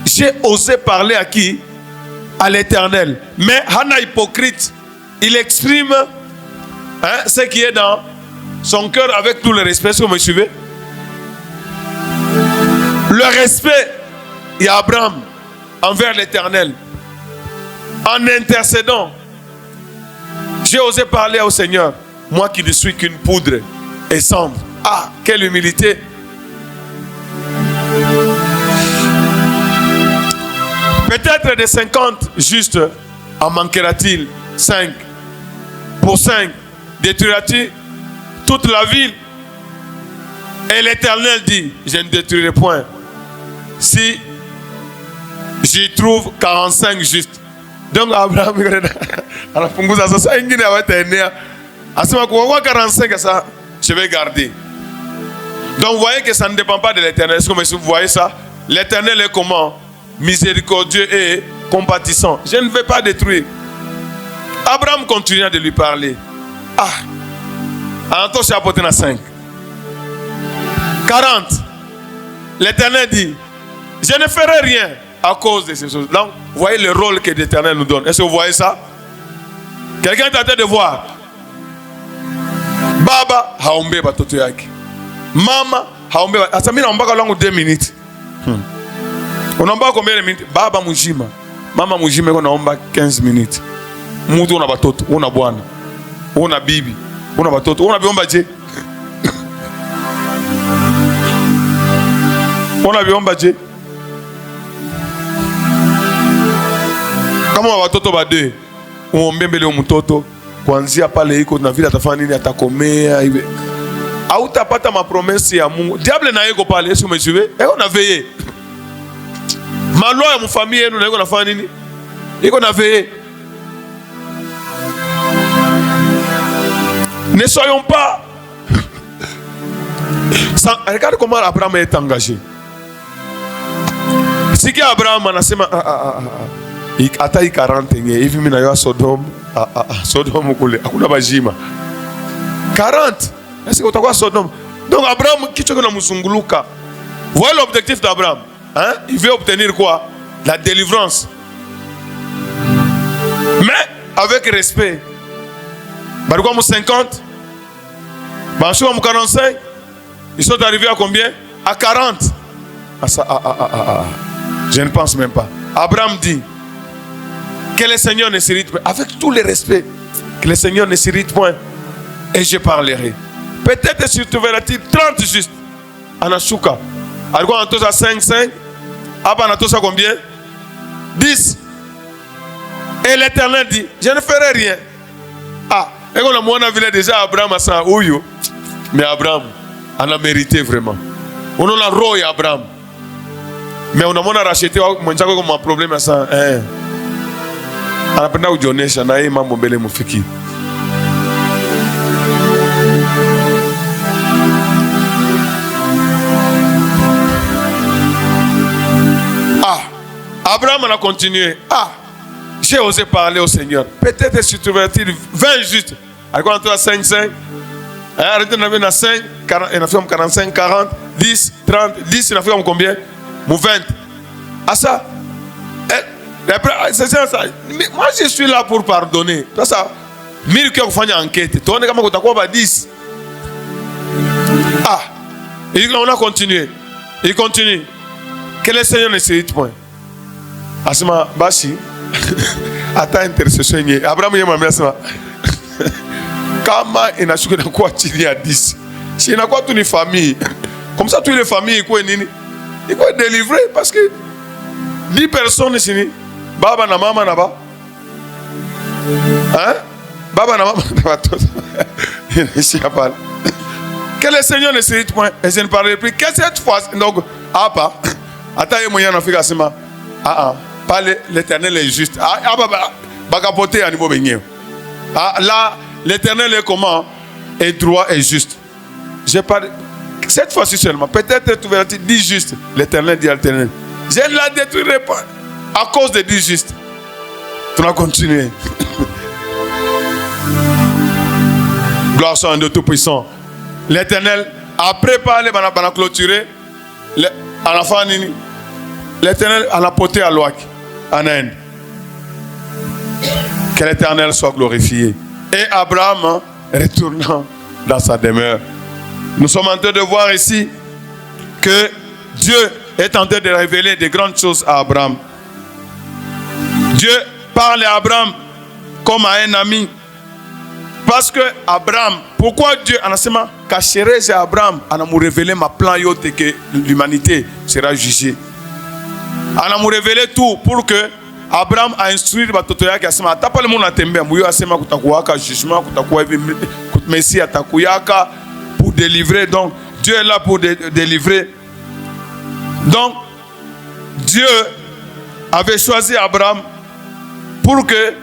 j'ai osé parler à qui? À l'Éternel. Mais Hana hypocrite, il exprime ce qui est dans son cœur avec tout le respect. Est-ce que vous me suivez? Le respect, il y a Abraham envers l'Éternel. En intercédant, j'ai osé parler au Seigneur, moi qui ne suis qu'une poudre et cendre. Quelle humilité! Peut-être de 50 justes en manquera-t-il 5. Pour 5, détruira-t-il toute la ville? Et l'Éternel dit, je ne détruirai point si j'y trouve 45 justes. Donc Abraham anapunguza sasa ingine hawataenea. Asema kwa 45 ça je vais garder. Donc vous voyez que ça ne dépend pas de l'Éternel. Est-ce que vous voyez ça? L'Éternel est comment? Miséricordieux et compatissant. Je ne vais pas détruire. Abraham continua de lui parler. En tout chapeau 5. 40. L'Éternel dit, je ne ferai rien à cause de ces choses. Donc, vous voyez le rôle que l'Éternel nous donne. Est-ce que vous voyez ça? Quelqu'un est en train de voir. Baba haombe batoto yake. Mama haombe. Asa mimi naomba langu 2 minutes. Unaomba combien de minutes? Baba mujima. Mama mujima iko naomba 15 minutes. Mtu una batoto, una bwana, una bibi, una batoto, una biomba je? Una biomba je? Kama watoto bade, uombe mbele mtoto kuanzia pale iko na vile atafanya nini, atakomea hivi. Hautapata mapromesi ya Mungu. Diable na yeko pale, Yesu umejiwe? Eko na veiller. Malwa ya mfamilia yenu na yeko nafanya nini? Eko na veiller. Ne soyons pas. Regarde comment Abraham est engagé. Si Abraham anasema hata 40 nge hivi mimi nayo Sodom Sodom kule hakuna bajima 40 est-ce que utakuwa Sodom? Donc Abraham kichwa kina mzunguluka. Voilà l'objectif d'Abraham, hein? Il veut obtenir quoi? La délivrance. Mais avec respect. Barikwa 50. Barikwa 45. Ils sont arrivés à combien? À 40. Je ne pense même pas. Abraham dit que le Seigneur ne s'irrite pas. Avec tout le respect, que le Seigneur ne s'irrite point. Et je parlerai. Peut-être si tu verras-t-il 30 juste. Anashuka. Alors on a 5, 5. Après on a combien? 10. Et l'Éternel dit, je ne ferai rien. Et on a vu déjà Abraham à ça. Mais Abraham, on a mérité vraiment. On a roi Abraham. Mais on a racheté un problème à ça. On a pris un journée, on a eu un bel moufiki. Abraham a continué. J'ai osé parler au Seigneur. Peut-être si tu veux dire 20 juste. Alors on a 5, 5. Arrêtez, on a 5, 40, on a fait 45, 40, 10, 30, 10, on a fait combien? 20. Ça. C'est ça. Mais moi, je suis là pour pardonner. C'est ça. 1000 qui ont fait une enquête. Tu vois, comment tu as 10. Et on a continué. Il continue. Que le Seigneur ne s'irrite point. Asma, Bashi. Attends, intercession. Abraham, il m'a mis ça. Comment il n'a pas quoi tirer à 10. Si il n'a pas toute une famille. Comme ça, toutes les familles, il faut délivrer parce que 10 personnes ici. Baba na mama na ba. Hein? Baba na mama na ba. Que le Seigneur ne s'irrite point. Et je ne parlerai plus. Qu'est-ce que cette fois? Donc, pas. Attends, il y a un affaire à ce moment. Pas l'Éternel est juste. Là, l'Éternel est comment? Est droit et juste. J'ai parlé. Cette fois-ci seulement. Peut-être tu verras dit juste. L'Éternel dit à l'Éternel. Je ne la détruirai pas. À cause de dire juste. Tu vas continuer. Gloire soit à Dieu Tout-Puissant. L'Éternel, après parler, on a clôturé. À la fin, l'Éternel a porté à l'Ouak, en Inde. Que l'Éternel soit glorifié. Et Abraham, retournant dans sa demeure. Nous sommes en train de voir ici que Dieu est en train de révéler de grandes choses à Abraham. Dieu parle à Abraham comme à un ami. Parce que Abraham, pourquoi Dieu en a seulement cacherait à Abraham, en a révélé ma plan que l'humanité sera jugée. En a révélé tout pour que Abraham a instruit Batotoya qui a sema t'as pas le monde à tembe muyo a sema kutakuwaka jugement kutakuwa Messie atakuyaka pour délivrer. Donc Dieu est là pour délivrer. Donc Dieu avait choisi Abraham pour que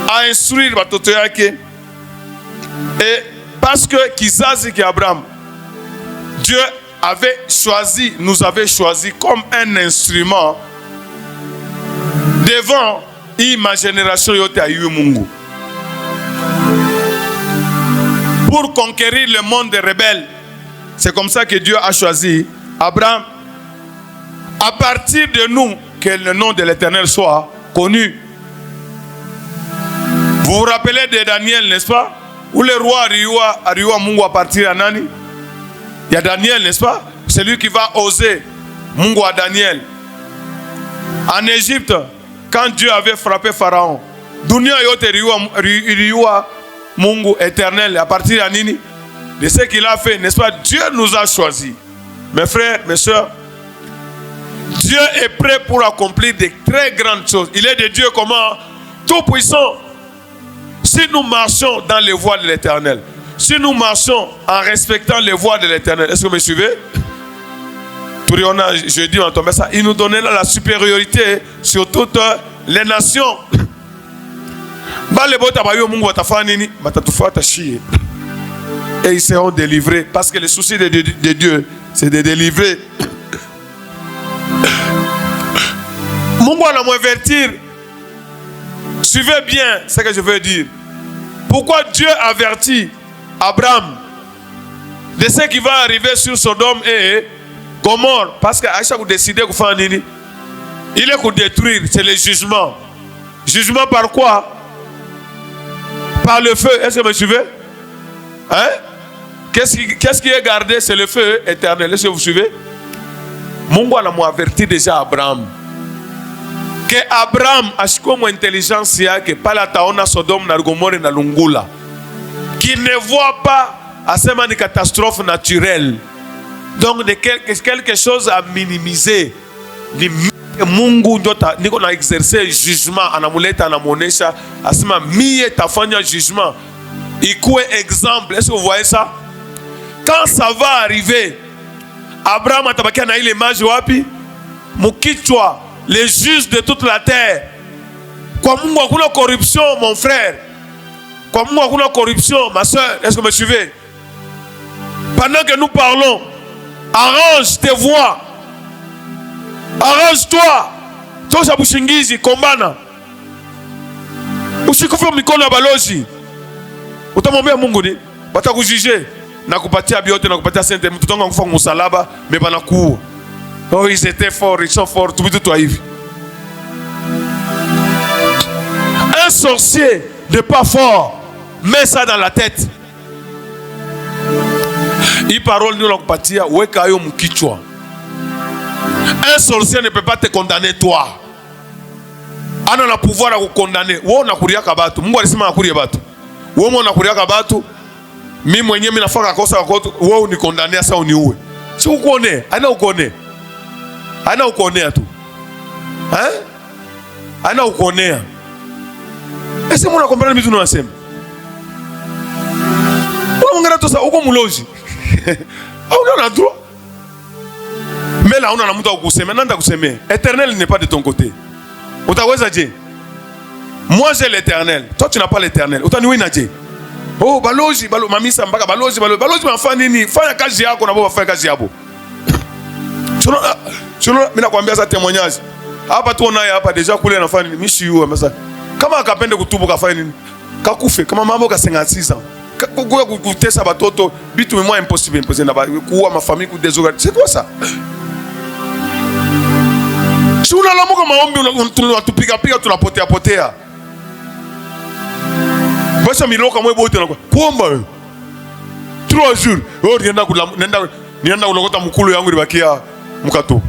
à instruire Batotoya qui et parce que Kizazi qui Abraham Dieu avait choisi, nous avait choisi comme un instrument devant ma génération yote a eu Mungu. Pour conquérir le monde des rebelles. C'est comme ça que Dieu a choisi Abraham. À partir de nous, que le nom de l'Éternel soit connu. Vous vous rappelez de Daniel, n'est-ce pas? Où le roi Ariwa Mungu à partir à Nani? Il y a Daniel, n'est-ce pas? C'est lui qui va oser Mungu à Daniel. En Égypte, quand Dieu avait frappé Pharaon, Dunia yote riwa Mungu éternel à partir de Nini, de ce qu'il a fait, n'est-ce pas? Dieu nous a choisis. Mes frères, mes soeurs, Dieu est prêt pour accomplir de très grandes choses. Il est de Dieu comment? Tout puissant. Si nous marchons dans les voies de l'Éternel, si nous marchons en respectant les voies de l'Éternel, est-ce que vous me suivez? Je dis en tombant ça, il nous donnait la supériorité sur toutes les nations. Et ils seront délivrés. Parce que le souci de Dieu, c'est de délivrer. Mungu va m'avertir. Suivez bien ce que je veux dire. Pourquoi Dieu avertit Abraham de ce qui va arriver sur Sodome et Gomorrhe? Parce que Aïcha vous décidez de faire nini, il est pour détruire, c'est le jugement. Jugement par quoi? Par le feu, est-ce que vous me suivez? Hein? Qu'est-ce qui est gardé? C'est le feu éternel. Est-ce que vous suivez? Mungu a averti déjà Abraham. Que Abraham a comme intelligence que pas la taona Sodome na Gomorrhe na Lungula. Qui ne voit pas à ces une catastrophe naturelle. Donc de quelque chose à minimiser. Mungu niko na exercer jugement anamuleta anamuonesha asema mie tafanya jugement. Ikuwe exemple. Est-ce que vous voyez ça? Quand ça va arriver, Abraham atabakia na ile image wapi? Mukichwa, les juges de toute la terre. Kwa Mungu hakuna corruption, mon frère. Kwa Mungu hakuna corruption, ma soeur. Est-ce que vous me suivez? Pendant que nous parlons, arrange tes voix. Arrange-toi. Tosha bushingizi kombana. Usikufe mikono ya balozi. Utamwambia Mungu ni batakujuger na kupatia biote na kupatia sente mtu tonga kufa msalaba mais banakuwa. Oh, ils étaient forts, ils sont forts, tout hivi. Un sorcier n'est pas fort. Mets ça dans la tête. Hii parole nous l'okupatia weka yo mkichwa. Un sorcier ne peut pas te condamner toi. Ana na pouvoir à condamner. Wewe unakuriaka batu. Mungu alisema akurie batu. Wewe unakuriaka batu. Mimi mwenyewe mimi nafaka kosa wako wewe unikondania sasa uniue. Si ukuone, ana ukuone. Ana ukuonea tu. Hein? Ana ukuonea. Ese mwana comprendre bitu unasema. Unaongea tu sasa uko muloji. Au unaona droit. Mais là on a mtu akusemea, nanda kusemea. Éternel n'est pas de ton côté. Utaweza je? Moi j'ai l'éternel. Toi tu n'as pas l'éternel. Utaniwe na je? Oh balozi, mamisa mpaka balozi mnafanya nini? Fanya kazi yako na baba fanya kazi yako. Mimi nakwambia sasa témoignage. Hapa tu unaye hapa deja kule anafanya nini? Mishi yule masa. Kama akapende kutubu kafanya nini? Kakufe kama mambo ka 56 ans. Kwa kutesa batoto bitu mwa impossible na kuua mafamili ku désorganiser. C'est quoi ça? Si unalamuka maombi tunatupiga piga tunapotea. Basa miloka mwe bote na kuomba 3 jours. Oh nienda kulokota mkulu yangu libakia mkato.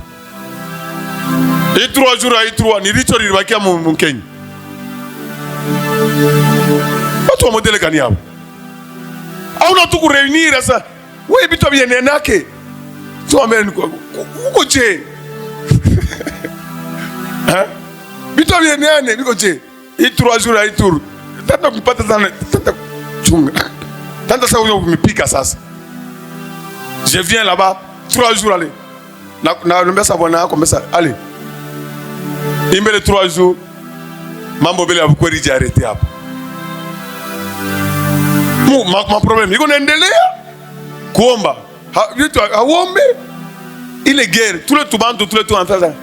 Et 3 jours ai 3 ni richo libakia mkenya. Watu wa modele gani hapo? Au na tu kureunir sasa. Wewe bitu bienenake. Tu ameni uko je? Hein? Bitu bienene biko je. Et 3 jours ai tour. Tata kupata sana tata chunga. Tata sasa unipika sasa. Je viens là-bas 3 jours allez. Na mbesa bwana yako mbesa allez. Imbele 3 jours. Mambo bele ya kweli je arrêter hapo. Ma problème iko naendelea kuomba. Vitu haombe ile guerre tous les tubantu tous les tout en fait.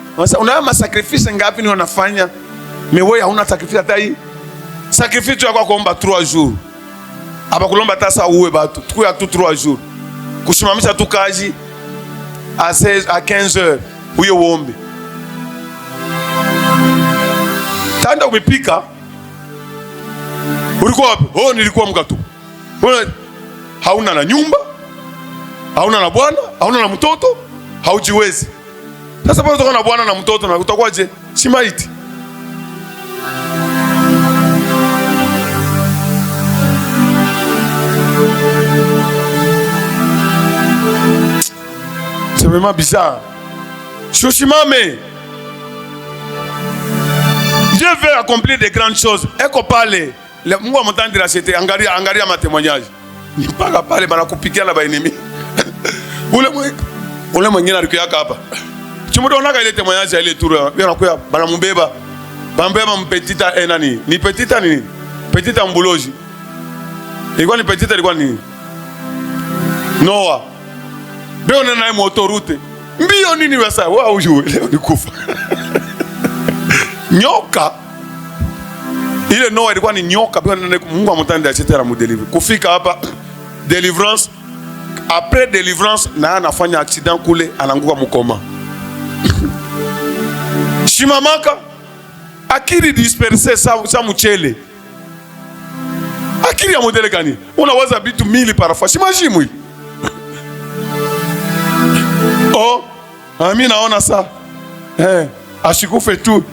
Unaona ma sacrifice ngapi ni wanafanya? Mais wewe hauna sacrifice hata hii. Sacrifice yako kuomba 3 jours. Aba kulomba tasa uwe batu. Tukuya tu 3 jours. Kushimamisha tu kazi à 16 à 15 heures. Uye uombe. Tanda umepika. Ulikuwa wapi? Oh, nilikuwa mkatu. Hauna na nyumba, hauna na bwana, hauna na mtoto, haujiwezi. Sasa bado utakuwa na bwana na mtoto na utakuwa je? Si maiti. C'est vraiment bizarre. Shoshimame. Dieu veut accomplir de grandes choses. Eko pale. Mungu amtandi la chete. Angalia ma témoignage. Ni paka pale banakupikia na ba ennemi. Ule mwingine alikuwa hapa. Chumudo onaka ile témoignage ile tour. Banakuya banamubeba. Bambeba mpetita nani? Ni petita nini? Petita mbuloji. Ilikuwa ni petita ilikuwa nini? Noah. Beo naye motoroute. Mbio nini wasa? Wewe ujue leo nikufa. Nyoka. Ile Noah ilikuwa ni nyoka. Mungu amtanda etc. mudeliver. Kufika hapa délivrance. Après délivrance na anafanya accident kule ananguka mukoma. Shimamaka akiri disperser sa mchele. Akili ya modele gani? Unawaza bitu 1000 parfois. S'imagine moi. Oh, mimi naona ça. Ashikufe tu.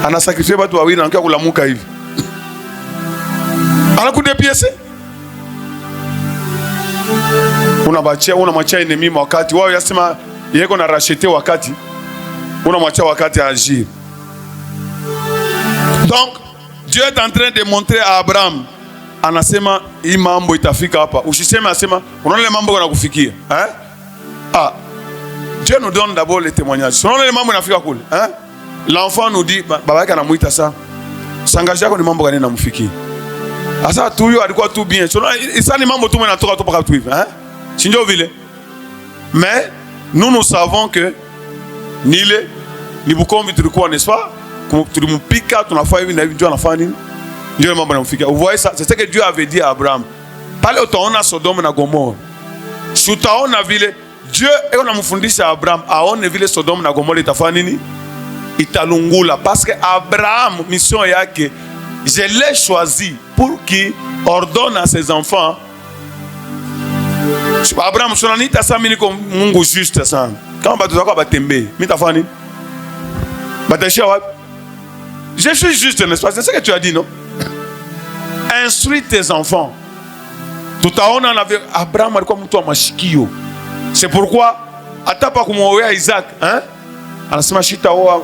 Ana sacrifié watu wawili anakia kulamuka hivi. Anakudepiese. Unamwachia enemi wakati wao yasema yeko na rachete wakati. Unamwachia wakati agir. Donc Dieu est en train de montrer à Abraham, anasema hii mambo itafika hapa. Usiseme asema unaona ile mambo yanakufikia, Dieu nous donne d'abord les témoignages. Unaona ile mambo yanafika kule, L'enfant nous dit baba yake anamuita ça. Sangaje yako ni mambo gani yanamfikia? Asa tu huyo alikuwa tu bien. Isa ni mambo tu mnatoka tu paka tu hivi, Si ndio vile. Mais nous savons que nile ni bukombi tulikuwa, n'est-ce pas? Tulimpika tunafanya hivi na hivi, Dieu anafanya nini? Ndio mambo yanamfikia. Vous voyez ça, c'est ce que Dieu avait dit à Abraham. Pale utaona Sodome na Gomorra. Si utaona vile Dieu anamfundisha Abraham aone vile Sodome na Gomorra itafanya nini? Italungula, parce que Abraham mission yake, je l'ai choisi pour qu'il ordonne à ses enfants. Abraham sonanita sa mini ko Mungu juste sana. Kama batu zako batembe, mitafanya nini? Batashia wapi? Je suis juste, n'est-ce pas? C'est ce que tu as dit, non? Instruis tes enfants. Tout à l'heure, on avait Abraham alikuwa mtu wa mashikio. C'est pourquoi atapa kumwoea Isaac, anasema shita oa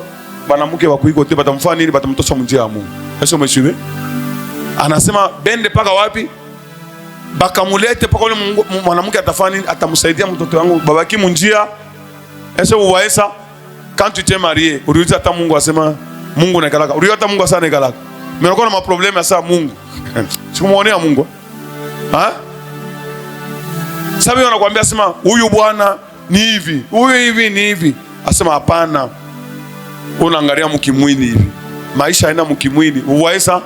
banamuke wa kuigote batamfanya nini? Batamtosha mjia ya Mungu. Est-ce que vous me suivez? Anasema bende paka wapi? Bakamulete paka ule mwanamke atafanya nini? Atamsaidia mtoto wangu babaki munjia. Est-ce que vous voyez ça? Quand tu t'es marié, uliuliza hata Mungu asema Mungu nekalaka. Uliuliza hata Mungu asema nekalaka. Mais unakuwa na maproblème asa Mungu. Sikumwonea Mungu. Sabi wanakuambia asema huyu bwana ni hivi, huyu hivi ni hivi. Asema hapana. Unaangalia mkimwili hivi. Maisha haina mkimwili. Uwaesa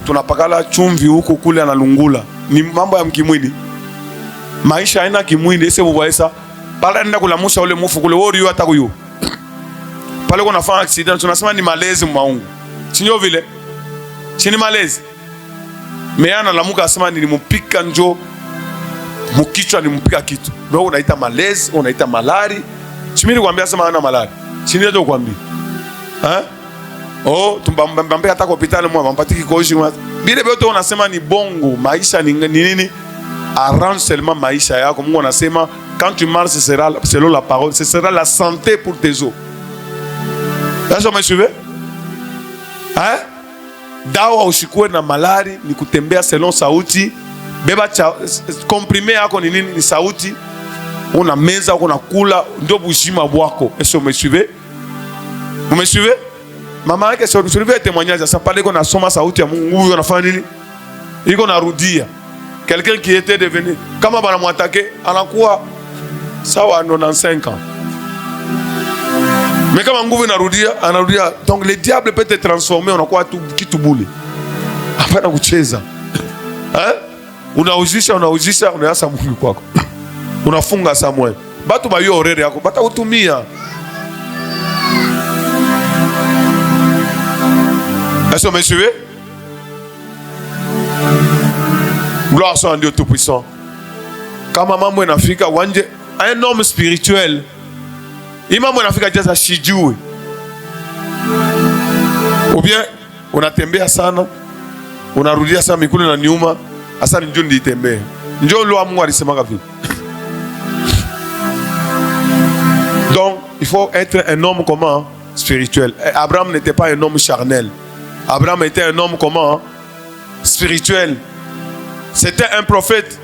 tunapakala chumvi huko kule analungula. Ni mambo ya mkimwili. Maisha haina kimwili. Ese uwaesa pala nenda kulamusha ule mufu kule wori hata kuyu. Pale kuna fanya accident tunasema ni malezi maungu. Sinyo vile? Chini malezi. Meana lamuka asema nilimpika njo mukichwa nimpika kitu. Ndio unaita malezi, unaita malari. Chimini kuambia asema ana malari. Chini ndio kuambia. Oh, tumbambia hata kwa hospitali mwa mpatikii koishi mwa. Bile bote unasema ni bongo, maisha ni nini? Arrange seulement maisha yako. Mungu anasema quand tu marches, ce sera selon la parole, ce sera la santé pour tes os. Est-ce que vous me suivez? Dawa ushikue na malari ni kutembea selon sauti. Beba comprimé yako ni nini? Ni sauti. Una meza, una kula, ndio bushima bwako. Est-ce que vous me suivez? Vous me suivez? Mama yake sio suivez témoignage ça parler qu'on a soma sauti ya Mungu huyo anafanya nini? Iko narudia. Quelqu'un qui était devenu kama bana mwatake anakuwa sawa 95 ans. Mais kama nguvu inarudia, anarudia. Donc le diable peut te transformer unakuwa tu kitu bule. Hapana kucheza. Unaujisha unaasa Mungu kwako. Unafunga Samuel. Batu bayo orere yako bata utumia. Est-ce que vous me suivez? Gloire soit à Dieu Tout-Puissant. Quand maman inafika wanje un homme spirituel. Imam inafika jaza shijue. Ou bien unatembea sana, unarudia sana mikulu na nyuma, asa njoo nditembea. Njoo lo Mungu alisema ngapi? Donc, il faut être un homme comment? Spirituel. Abraham n'était pas un homme charnel. Abraham était un homme comment? Spirituel. C'était un prophète.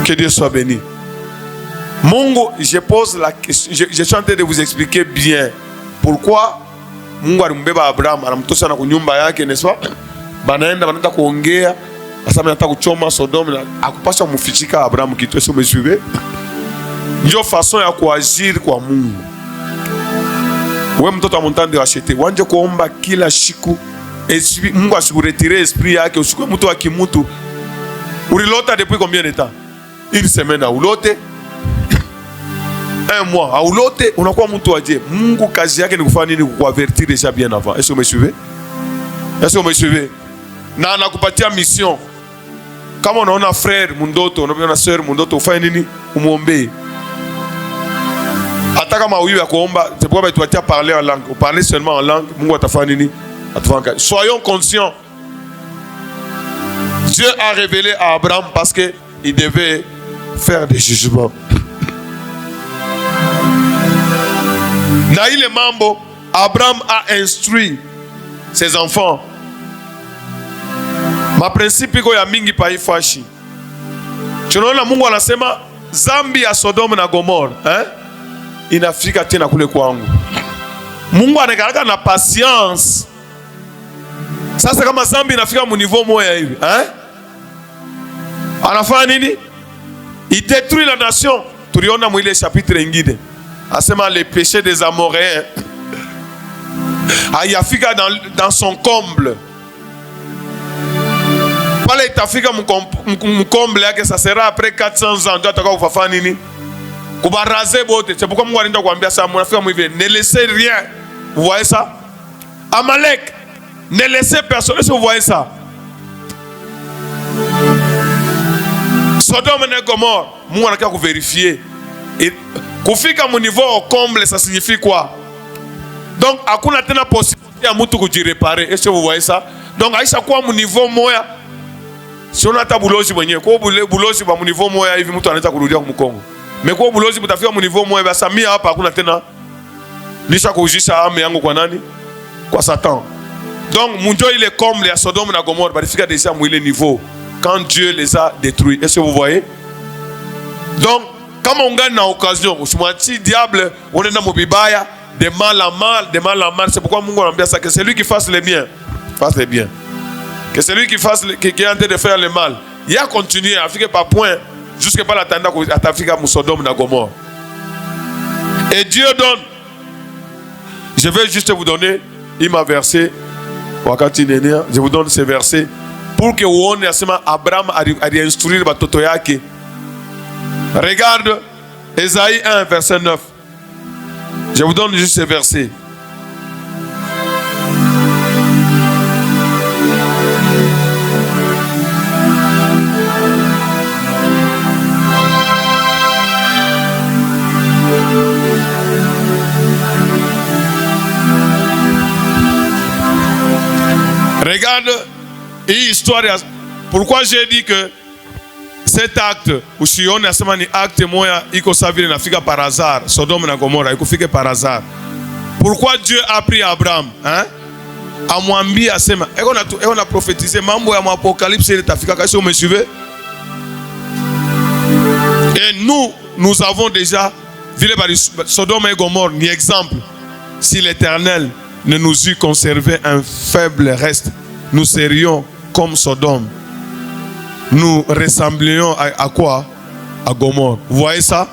Que Dieu soit béni. Mungu, je pose la question, je suis en train de vous expliquer bien pourquoi Mungu alimbeba Abraham, anamtosha na kunyumba yake, n'est-ce pas? Banaenda kuongea, asa anataka kuchoma Sodome, akupasha mufichika Abraham kitu. Est-ce que vous me suivez? Ndio façon ya kuagir kwa Mungu. Wewe mtoto wa montande washete, wanje kuomba kila siku, Mungu asikuretire esprit yake, usikue mtu wa kimutu. Ulilota depuis combien de temps? Une semaine ulote, un mois ulote, unakuwa mtu aje. Mungu kazi yake ni kufanya nini? Kukuavertir déjà bien avant. Est-ce que vous me suivez? Est-ce que vous me suivez? Na kupatia mission. Kama unaona frère mundoto, unaona sœur mundoto, ufanye nini? Umuombe. Hata kama huyu ya kuomba, c'est pourquoi tu vas parler en langue. Ou parler seulement en langue, Mungu atafanya nini? Atafanya. Soyons conscients. Dieu a révélé à Abraham parce que il devait faire des jugements. Na ile mambo, Abraham a instruit ses enfants. Ma principe iko ya mingi pa ifashi. Tunaona Mungu anasema zambi ya Sodoma na Gomora, inafika tena kule kwangu. Mungu anakaraka na patience. Sasa kama zambi inafika mu niveau moya hivi, anafanya nini? Il détruit la nation. Tuliona mwile chapitre ingine. Asema le péché des Amoréens. Ayafika dans son comble. Pale itafika mkomble yake, ça sera après 400 ans. Ndio atakao kufanya nini? Kubaraze bote. C'est pourquoi Mungu anaenda kuambia ça, mnafika mwive, ne laissez rien. Vous voyez ça? Amalek, ne laissez personne. Est-ce que vous voyez ça? Sodome et Gomorrhe, Mungu anakaa kuvérifier. Et kufika mu niveau au comble, ça signifie quoi? Donc hakuna tena possibilité ya mtu kujireparer. Est-ce que vous voyez ça? Donc aisha kwa mu niveau moya. Si on a ta bulozi mwenyewe, kwa bulozi ba mu niveau moya hivi mtu anaweza kurudia kwa Mkongo. Mais kwa bulozi mtafika mu niveau moya, basi mimi hapa hakuna tena nisha kujisha ame yangu kwa nani? Kwa Satan. Donc munjo ile comble ya Sodome na Gomorre balifika déjà mu ile niveau quand Dieu les a détruits. Est-ce que vous voyez? Donc comme on gagne na occasion, usimwachi diable unaenda mubibaya, de mal à mal, de mal à mal. C'est pourquoi Mungu anambia ça, que c'est lui qui fasse le bien, fasse le bien. Que c'est lui qui est en train de faire le mal. Il a continué à faire par point jusqu'à pas l'attendre à Tafika Sodome et Gomorre. Et Dieu donne. Je vais juste vous donner, il m'a versé, je vous donne ces versets pour que vous ayez Abraham a instruire batoto yake. Regarde Ésaïe 1 verset 9. Je vous donne juste ces versets. Regarde, histoire. Pourquoi j'ai dit que cet acte, ou si on a seulement un acte, moi, il faut savoir n'a fika par hasard, Sodome et Gomorrhe, il faut fika par hasard. Pourquoi Dieu a pris Abraham, à Mwambi, à Sema, et on a prophétisé, mambo ya Apocalypse, il est afika, qu'est-ce que vous me suivez? Et nous avons déjà vu Sodome et Gomorrhe, ni exemple. Si l'Éternel ne nous eût conservé un faible reste, nous serions comme Sodome. Nous ressemblions à quoi? À Gomorre. Vous voyez ça?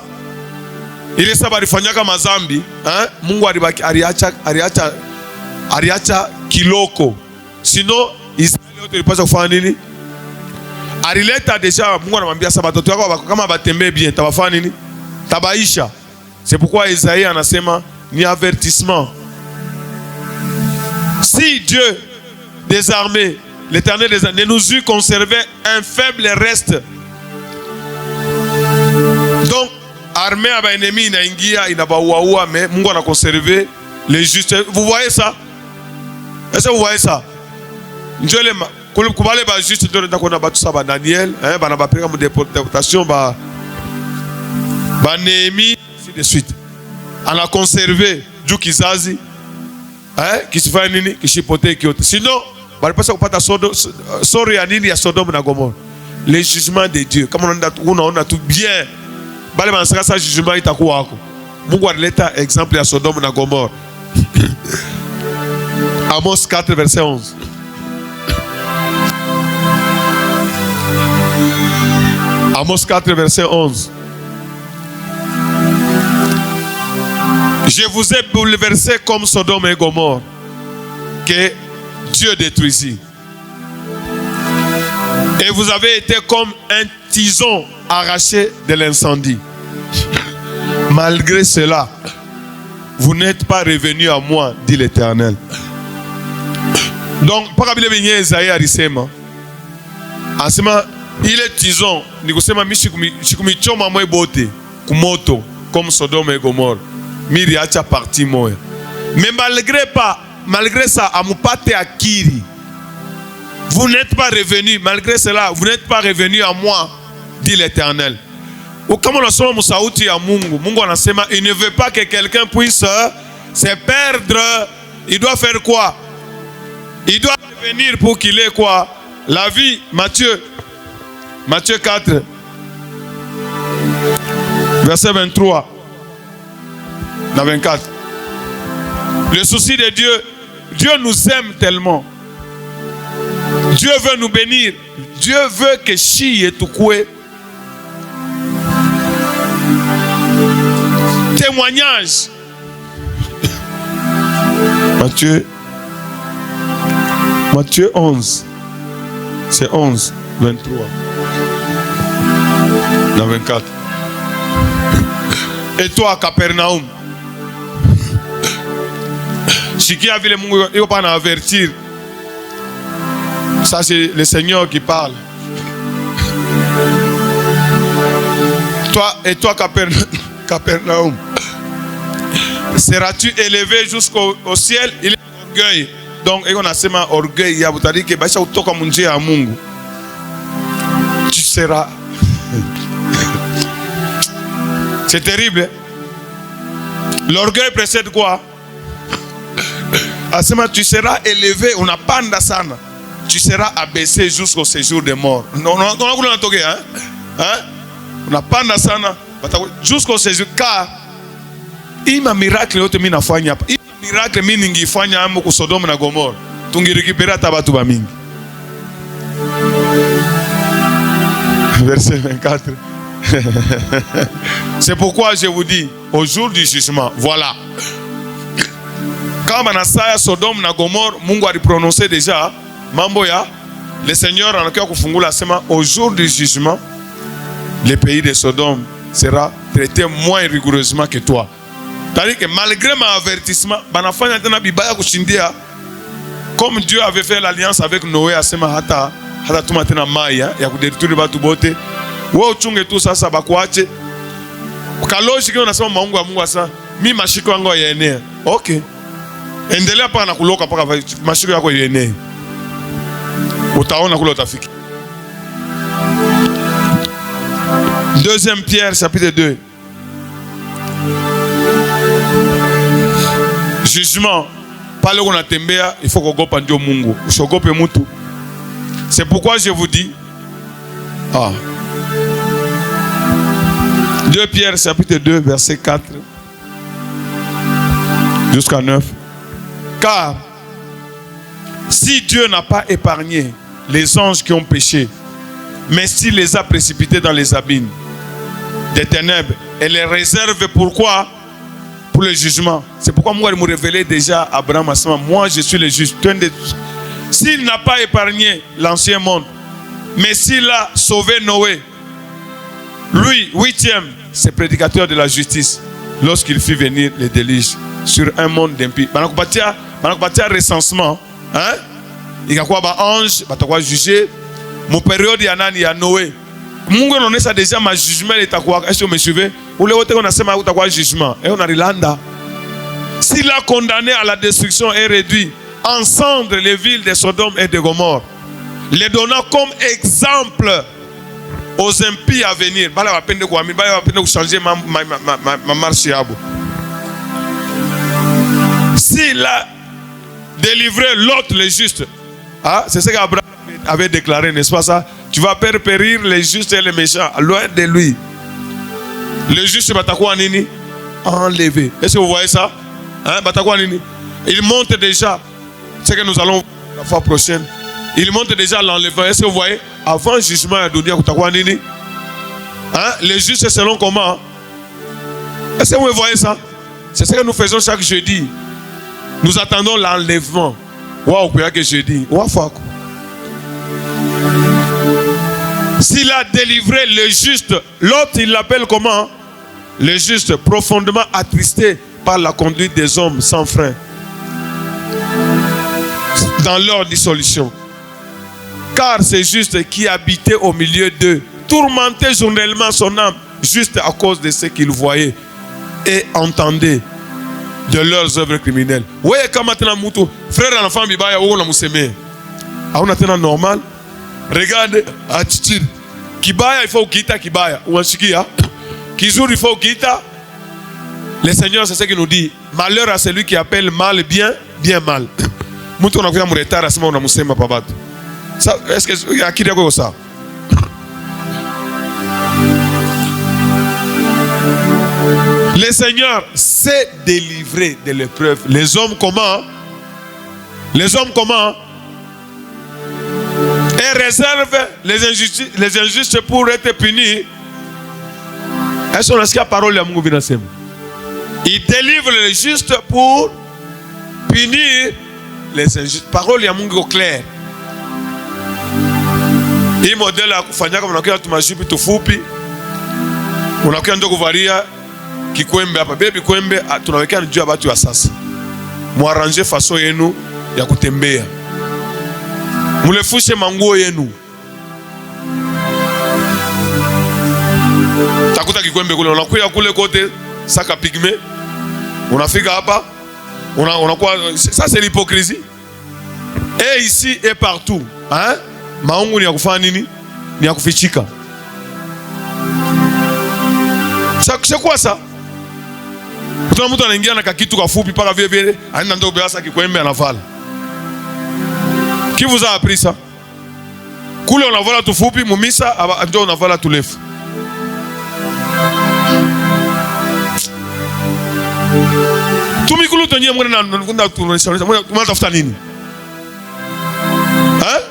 Il est ça, barifanyaka mazambi, Mungu ariacha kiloko. Sinon, Israël ne peut pas faire nini. Arileta déjà, Mungu anamwambia ça, batoto yako kama batembe bien, tabafanya nini? Tabaisha. C'est pourquoi Isaïe anasema ni avertissement. Si Dieu des armées, l'Éternel des armées, ne nous eût conservé un faible reste. Donc, armée à l'ennemi, il n'a pas ouaoua, mais Mungu a conservé les justes. Vous voyez ça? Est-ce que vous voyez ça? Dieu les Koubale ba juste de battu ça ba Daniel, ba na ba pris comme déportation ba Néhémie, ainsi de suite. On a conservé du kizazi, qui se fait nini, qui chipote qui autre. Sinon, ba pas ça pas ta sori ya nini ya Sodome na Gomorre. Les jugements de Dieu, comme on a tout bien. Ba le mansaka ça jugement itakuwa wako. Mungu alileta exemple ya Sodome na Gomorre. Amos 4 verset 11. Amos 4 verset 11. Je vous ai bouleversé comme Sodome et Gomorre que Dieu détruisit. Et vous avez été comme un tison arraché de l'incendie. Malgré cela, vous n'êtes pas revenu à moi, dit l'Éternel. Donc, pas kabile benye Esaïe arisema. Asema ile tison ni kusema mishikumichoma mwe bote kumoto comme Sodome et Gomorre. Miri acha parti moya. Mais malgré ça, amupate akiri. Vous n'êtes pas revenu, malgré cela, vous n'êtes pas revenu à moi, dit l'Éternel. Ou comme on a son mousaouti à Mungu, Mungu anasema, il ne veut pas que quelqu'un puisse se perdre. Il doit faire quoi? Il doit revenir pour qu'il ait quoi? La vie. Matthieu 4, verset 23 à 24. Le souci de Dieu, Dieu nous aime tellement. Dieu veut nous bénir. Dieu veut que chi et tukwe. Témoignage. Matthieu 11. C'est 11, 23. La 24. Et toi, Capernaum. Si qui a vu les Mungu, il ne va pas avertir. Ça, c'est le Seigneur qui parle. Toi, Capernaum, seras-tu élevé jusqu'au ciel? Il est orgueil. Donc, on a seulement orgueil. Il y a dit que tu seras. C'est terrible. L'orgueil précède quoi? Asema, tu seras élevé. On n'a pas d'asana. Tu seras abaissé jusqu'au séjour des morts. Non, on n'a pas d'asana. Jusqu'au séjour. Car il m'a miracle. Il m'a miracle. Il m'a miracle. Sodome na Gomorre. Tungi récupérer tabatu ba mingi. Verset 24. C'est pourquoi je vous dis, au jour du jugement, voilà. Quand Manasaya, Sodome na Gomorre, Mungu a prononcé déjà, Mamboya, le Seigneur en a kufungula sema, au jour du jugement, le pays de Sodome sera traité moins rigoureusement que toi. C'est-à-dire que malgré mon avertissement, comme Dieu avait fait l'alliance avec Noé, à sema hata tumatena maya, ya kuderituri batu bote, wa uchunge tu sasa bakuache. Kaloji kio nasema maungu wa Mungu asa, mi mashiko yangu yaenea. Okay. Endelea pa na kuloka paka mashiko yako yaenea. Utaona kule utafiki. Deuxième Pierre, chapitre 2. Jugement. Pas le qu'on a tembea, il faut qu'on gope en Dieu Mungu. C'est pourquoi je vous dis. 2 Pierre, chapitre 2, verset 4 jusqu'à 9. Car si Dieu n'a pas épargné les anges qui ont péché, mais s'il les a précipités dans les abîmes des ténèbres et les réserve pourquoi? Pour le jugement. C'est pourquoi moi, je me révélais déjà à Abraham à ce moment. Moi, je suis le juge. S'il n'a pas épargné l'ancien monde, mais s'il a sauvé Noé, lui, 8e, c'est prédicateur de la justice, lorsqu'il fit venir les déluges sur un monde d'impies. Banakupatia recensement, hein? Il y a quoi, ange, batakuwa juger. Mon période, il y a nani, il y a Noé. Mungu on ça déjà ma jugement est à quoi? Est-ce que vous me suivez? Ou les autres on a sema utakuwa jugement. Et on a rilanda. S'il a condamné à la destruction et réduit en cendres les villes de Sodome et de Gomorre, les donnant comme exemple aux impies à venir. Bala va peine de changer ma marche. S'il a délivré l'autre, le juste, c'est ce qu'Abraham avait déclaré, n'est-ce pas ça? Tu vas faire périr les justes et les méchants, loin de lui. Le juste, batakou nini enlevé. Est-ce que vous voyez ça? Batakou nini. Il monte déjà. C'est que nous allons la fois prochaine. Il monte déjà l'enlèvement. Est-ce que vous voyez? Avant le jugement, il y a batakou nini. Les justes, selon comment? Est-ce que vous voyez ça? C'est ce que nous faisons chaque jeudi. Nous attendons l'enlèvement. Waouh, que jeudi. Waouh, s'il a délivré le juste, l'autre il l'appelle comment? Le juste, profondément attristé par la conduite des hommes sans frein. dans leur dissolution. Car c'est juste qui habitait au milieu d'eux, tourmentait journellement son âme, juste à cause de ce qu'il voyait et entendait de leurs œuvres criminelles. Oui, quand maintenant, frère et enfant, on a normal. Regarde, attitude. Kibaya, il faut quitter Kibaya. Ou Anshikia. Kizour, il faut quitter. Le Seigneur, c'est ce qu'il nous dit. Malheur à celui qui appelle mal bien, bien mal. Mouton a fait un retard à ce moment où est-ce que y a qui dit ça? Le Seigneur sait délivrer de l'épreuve. Les hommes comment? Les hommes comment? Et réserve les injustes pour être punis. Est-ce qu'on a ce qu'il y a parole à mon gouvernement? Il délivre les justes pour punir les injustes. Parole à mon gouvernement clair. Il modèle à kufanya kama unakuwa tumashipi tufupi. Unakuwa ndo kuvalia kikwembe hapa. Baby kwembe tunawekea juu ya watu wa sasa. Muarrange faso yenu ya kutembea. Mulefushe manguo yenu. Takuta kikwembe kule, unakuya kule kote saka pigme. Unafika hapa, unakuwa ça c'est l'hypocrisie. Et ici et partout, hein? Maungu ni ya kufanya nini? Ni ya kufichika. C'est quoi ça? Kuna mtu anaingia na kakitu kafupi paka vile vile, anaenda ndo beasa kikwembe anavala. Qui vous a appris ça? Kule unavala tufupi, mumisa ndio unavala tulefu. Tumikulu tonye mwana na mwana tafuta nini? Hein?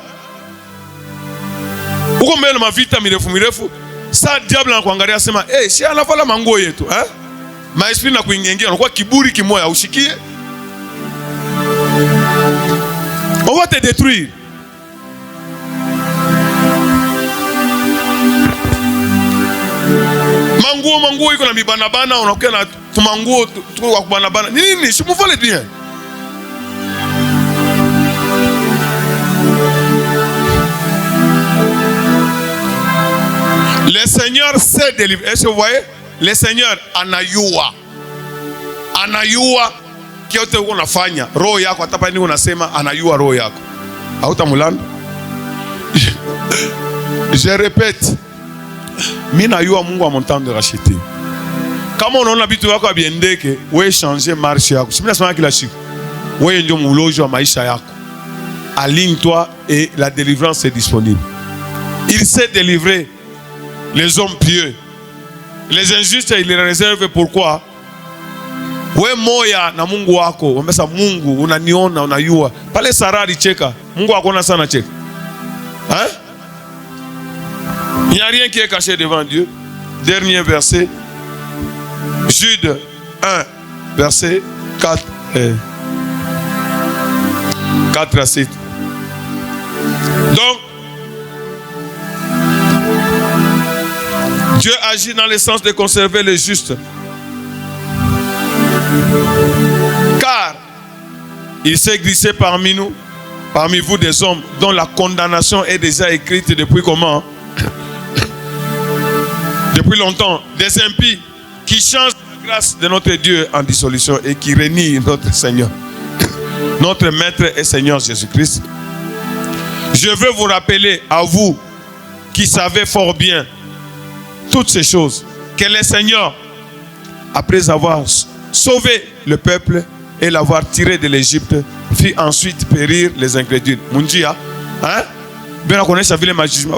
Uko mbele mavita mirefu. Sa diable anakuangalia sema, si anavala manguo yetu, hein? Maesprit na kuingia unakuwa kiburi kimoya ushikie. On va te détruire. Manguo iko na mibanabana, unakuwa na tumanguo tu kwa kubanabana. Nini? Si muvale bien. Le Seigneur sait délivrer. Est-ce que vous voyez? Le Seigneur anayua. Anayua kiote uko nafanya. Roho yako hata pale unasema anayua roho yako. Hautamulanda. Je répète. Mimi nayua Mungu a mon temps de racheter. Kama unaona vitu yako abiendeke, wewe changer marche yako. Si mimi nasema kila siku. Wewe ndio mulojo wa maisha yako. Aligne-toi et la délivrance est disponible. Il sait délivrer les hommes pieux. Les injustes, il les réserve pourquoi? We moya na Mungu wako. Wamesa Mungu, unaniona, unayua. Pale Sara alicheka. Mungu akona sana cheka. Hein? Il n'y a rien qui est caché devant Dieu. Dernier verset. Jude 1, verset 4 à 7. Donc, Dieu agit dans le sens de conserver les justes. Car il s'est glissé parmi nous, parmi vous des hommes dont la condamnation est déjà écrite depuis comment? Depuis longtemps. Des impies qui changent la grâce de notre Dieu en dissolution et qui renient notre Seigneur, notre Maître et Seigneur Jésus-Christ. Je veux vous rappeler à vous qui savez fort bien toutes ces choses, que le Seigneur, après avoir sauvé le peuple et l'avoir tiré de l'Égypte, fit ensuite périr les incrédules. Mundia, hein? Bien connaître sa ville magicien.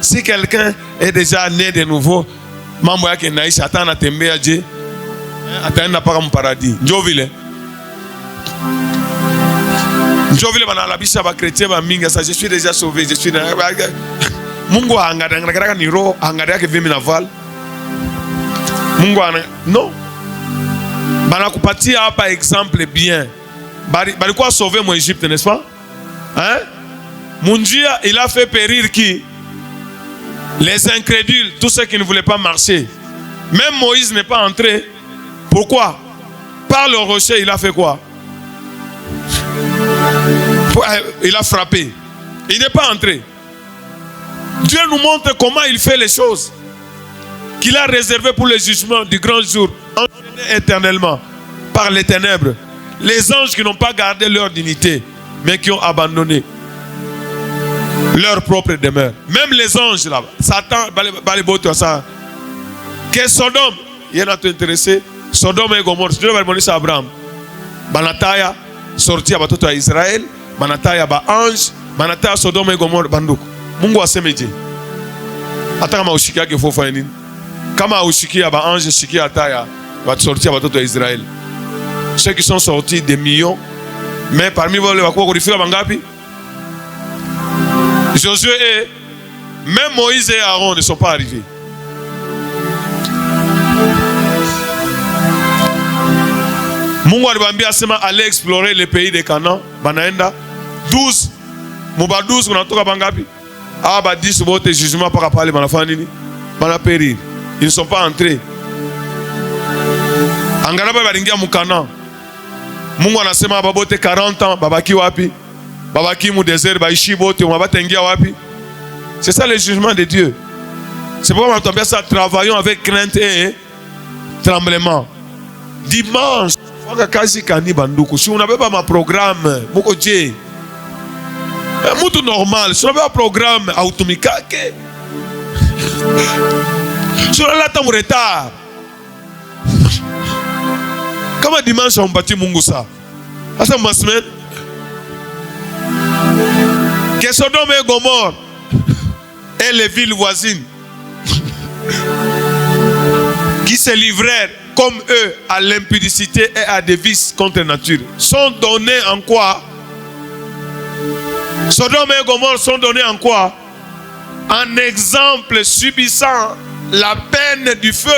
Si quelqu'un est déjà né de nouveau, mambo yake naisha atana tembea je, ataenda paka mparadis. Ndio vile banalabisha ba chrétien ba minga ça, je suis déjà sauvé, je suis Mungu angadangaga ni roho angadia ke vimi na val. Mungu non. Banakupatia hapa exemple bien. Balikuwa sauver mon Égypte, n'est-ce pas? Hein? Mundia, il a fait périr qui? Les incrédules, tous ceux qui ne voulaient pas marcher. Même Moïse n'est pas entré. Pourquoi? Par le rocher, il a fait quoi? Il a frappé. Il n'est pas entré. Dieu nous montre comment il fait les choses. Qu'il a réservé pour le jugement du grand jour, enchaîné éternellement par les ténèbres. Les anges qui n'ont pas gardé leur dignité, mais qui ont abandonné leur propre demeure. Même les anges là, Satan, ça. Que Sodome, il y en a tout intéressé. Sodome et Gomorrhe, Dieu va demander ça à Abraham. Banataya, sorti à Batoto à Israël, Banataya, ba ange, Banataya, Sodome et Gomorrhe, Bandouk. Mungu asemeje. Ata kama ushiki yake faut faire nini? Kama ushiki ya ba ange, ushiki ya Taya, va sortir à Batoto à Israël. Ceux qui sont sortis des millions, mais parmi vous, les Bakwa Korifika Bangapi, Josué et même Moïse et Aaron ne sont pas arrivés. Mungu alibambia asema allez explorer le pays de Canaan, banaenda 12 muba 12 unatoka bangapi? Ah ba 10 bote jugement par rapport à banafanya nini? Bana périr. Ils ne sont pas entrés. Angalaba balingia mu Canaan. Mungu anasema babote 40 ans babaki wapi? Babaki mu désert baishi bote mabatengia wapi? C'est ça le jugement de Dieu. C'est pourquoi on entend ça, travaillons avec crainte et tremblement. Dimanche, si on n'avait pas ma programme, beaucoup de c'est normal. Si on n'avait pas un programme automatique, si on a là en retard, comment dimanche on bâtit Mungu ça? C'est ma semaine. Que Sodome et Gomorrhe et les villes voisines qui se livrèrent comme eux à l'impudicité et à des vices contre nature sont donnés en quoi? Sodome et Gomorrhe sont donnés en quoi? En exemple subissant la peine du feu.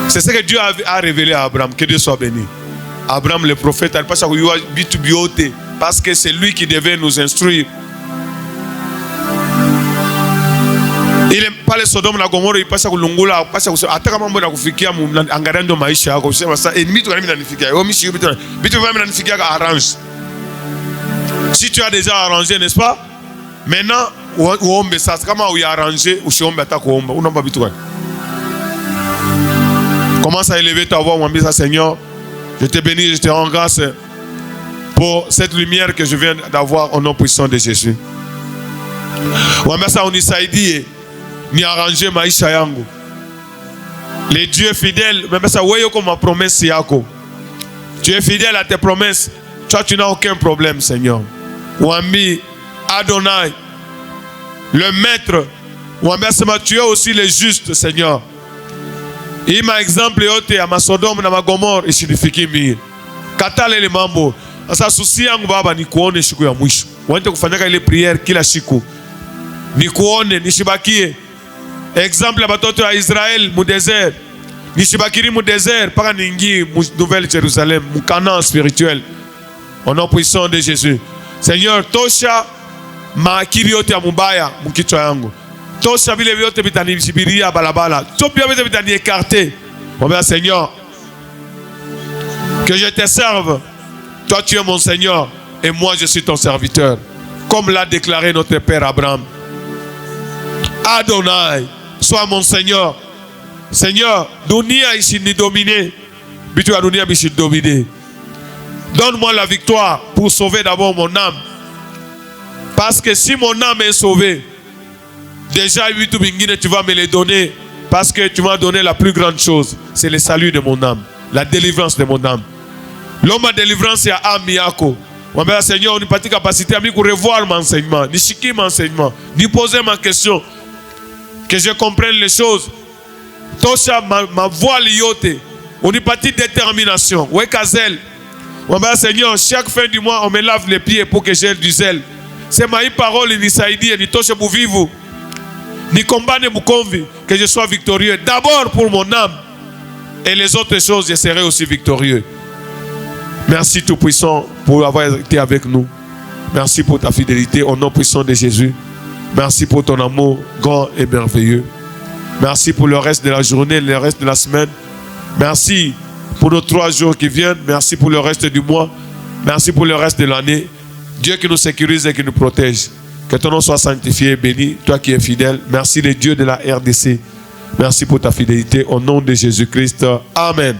C'est ce que Dieu a révélé à Abraham. Que Dieu soit béni. Abraham le prophète, parce que c'est lui qui devait nous instruire. Il n'aime pas les Sodome na Gomorrhe, il passe à Lungula, il passe à Atakamambo na kufikia angarando maisha yako kusema sasa ennemi tu kanami nanifikia. Yo mishi bitu vama nanifikia arrange. Si tu as déjà arrangé, n'est-ce pas? Maintenant, uombe sasa kama uya arrangé, usiombe hata kuomba. Unaomba bitu gani? Commence à élever ta voix, mwambie ça Seigneur, je te bénis, je te rends grâce pour cette lumière que je viens d'avoir au nom puissant de Jésus. Mwambie ça unisaidie. Ni arranger maisha yangu. Les dieux fidèles, même ça, ouais, comme ma promesse yako. Tu es fidèle à tes promesses. Toi, tu n'as aucun problème, Seigneur. Wambi Adonai, le maître. Wambi Asema, tu es aussi le juste, Seigneur. Il m'a exemple yote à ma Sodome na ma Gomorrhe ishidifiki mimi. Katale le mambo. Sasa susi yangu baba ni kuone siku ya mwisho. Waende kufanyaka ile prière kila siku. Ni kuone nishibakie. Exemple à batoto à Israël, mu désert. Nishibakiri mu désert, para ningi mu Nouvelle Jérusalem, mu Canaan spirituel. Au nom puissant de Jésus. Seigneur, tosha maakiri yote ya mubaya mu kichwa yangu. Tosha vile vyote vitanibiria balabala. Topia vyote vitani écarter. Mon bien Seigneur, que je te serve. Toi tu es mon Seigneur et moi je suis ton serviteur. Comme l'a déclaré notre père Abraham. Adonai, sois mon Seigneur. Seigneur, dunia ici ni dominé. Bitu ya dunia bishi dominé. Donne-moi la victoire pour sauver d'abord mon âme. Parce que si mon âme est sauvée, déjà tu vas me les donner. Parce que tu m'as donné la plus grande chose. C'est le salut de mon âme. La délivrance de mon âme. L'homme à délivrance est à âme yako. Seigneur, on n'a pas de capacité à revoir mon enseignement. Ni chiquer mon enseignement. Ni poser ma question. Que je comprenne les choses. Tosha ma voix liote. On n'a pas de détermination. Ouais, Kazel. Seigneur, chaque fin du mois, on me lave les pieds pour que j'ai du zèle. C'est ma parole, ni saïdi, ni tosha pour vivre. Ni combat, ni convi. Que je sois victorieux. D'abord pour mon âme. Et les autres choses, je serai aussi victorieux. Merci Tout-Puissant pour avoir été avec nous. Merci pour ta fidélité au nom puissant de Jésus. Merci pour ton amour grand et merveilleux. Merci pour le reste de la journée, le reste de la semaine. Merci pour nos 3 jours qui viennent. Merci pour le reste du mois. Merci pour le reste de l'année. Dieu qui nous sécurise et qui nous protège. Que ton nom soit sanctifié et béni. Toi qui es fidèle. Merci les dieux de la RDC. Merci pour ta fidélité. Au nom de Jésus-Christ. Amen.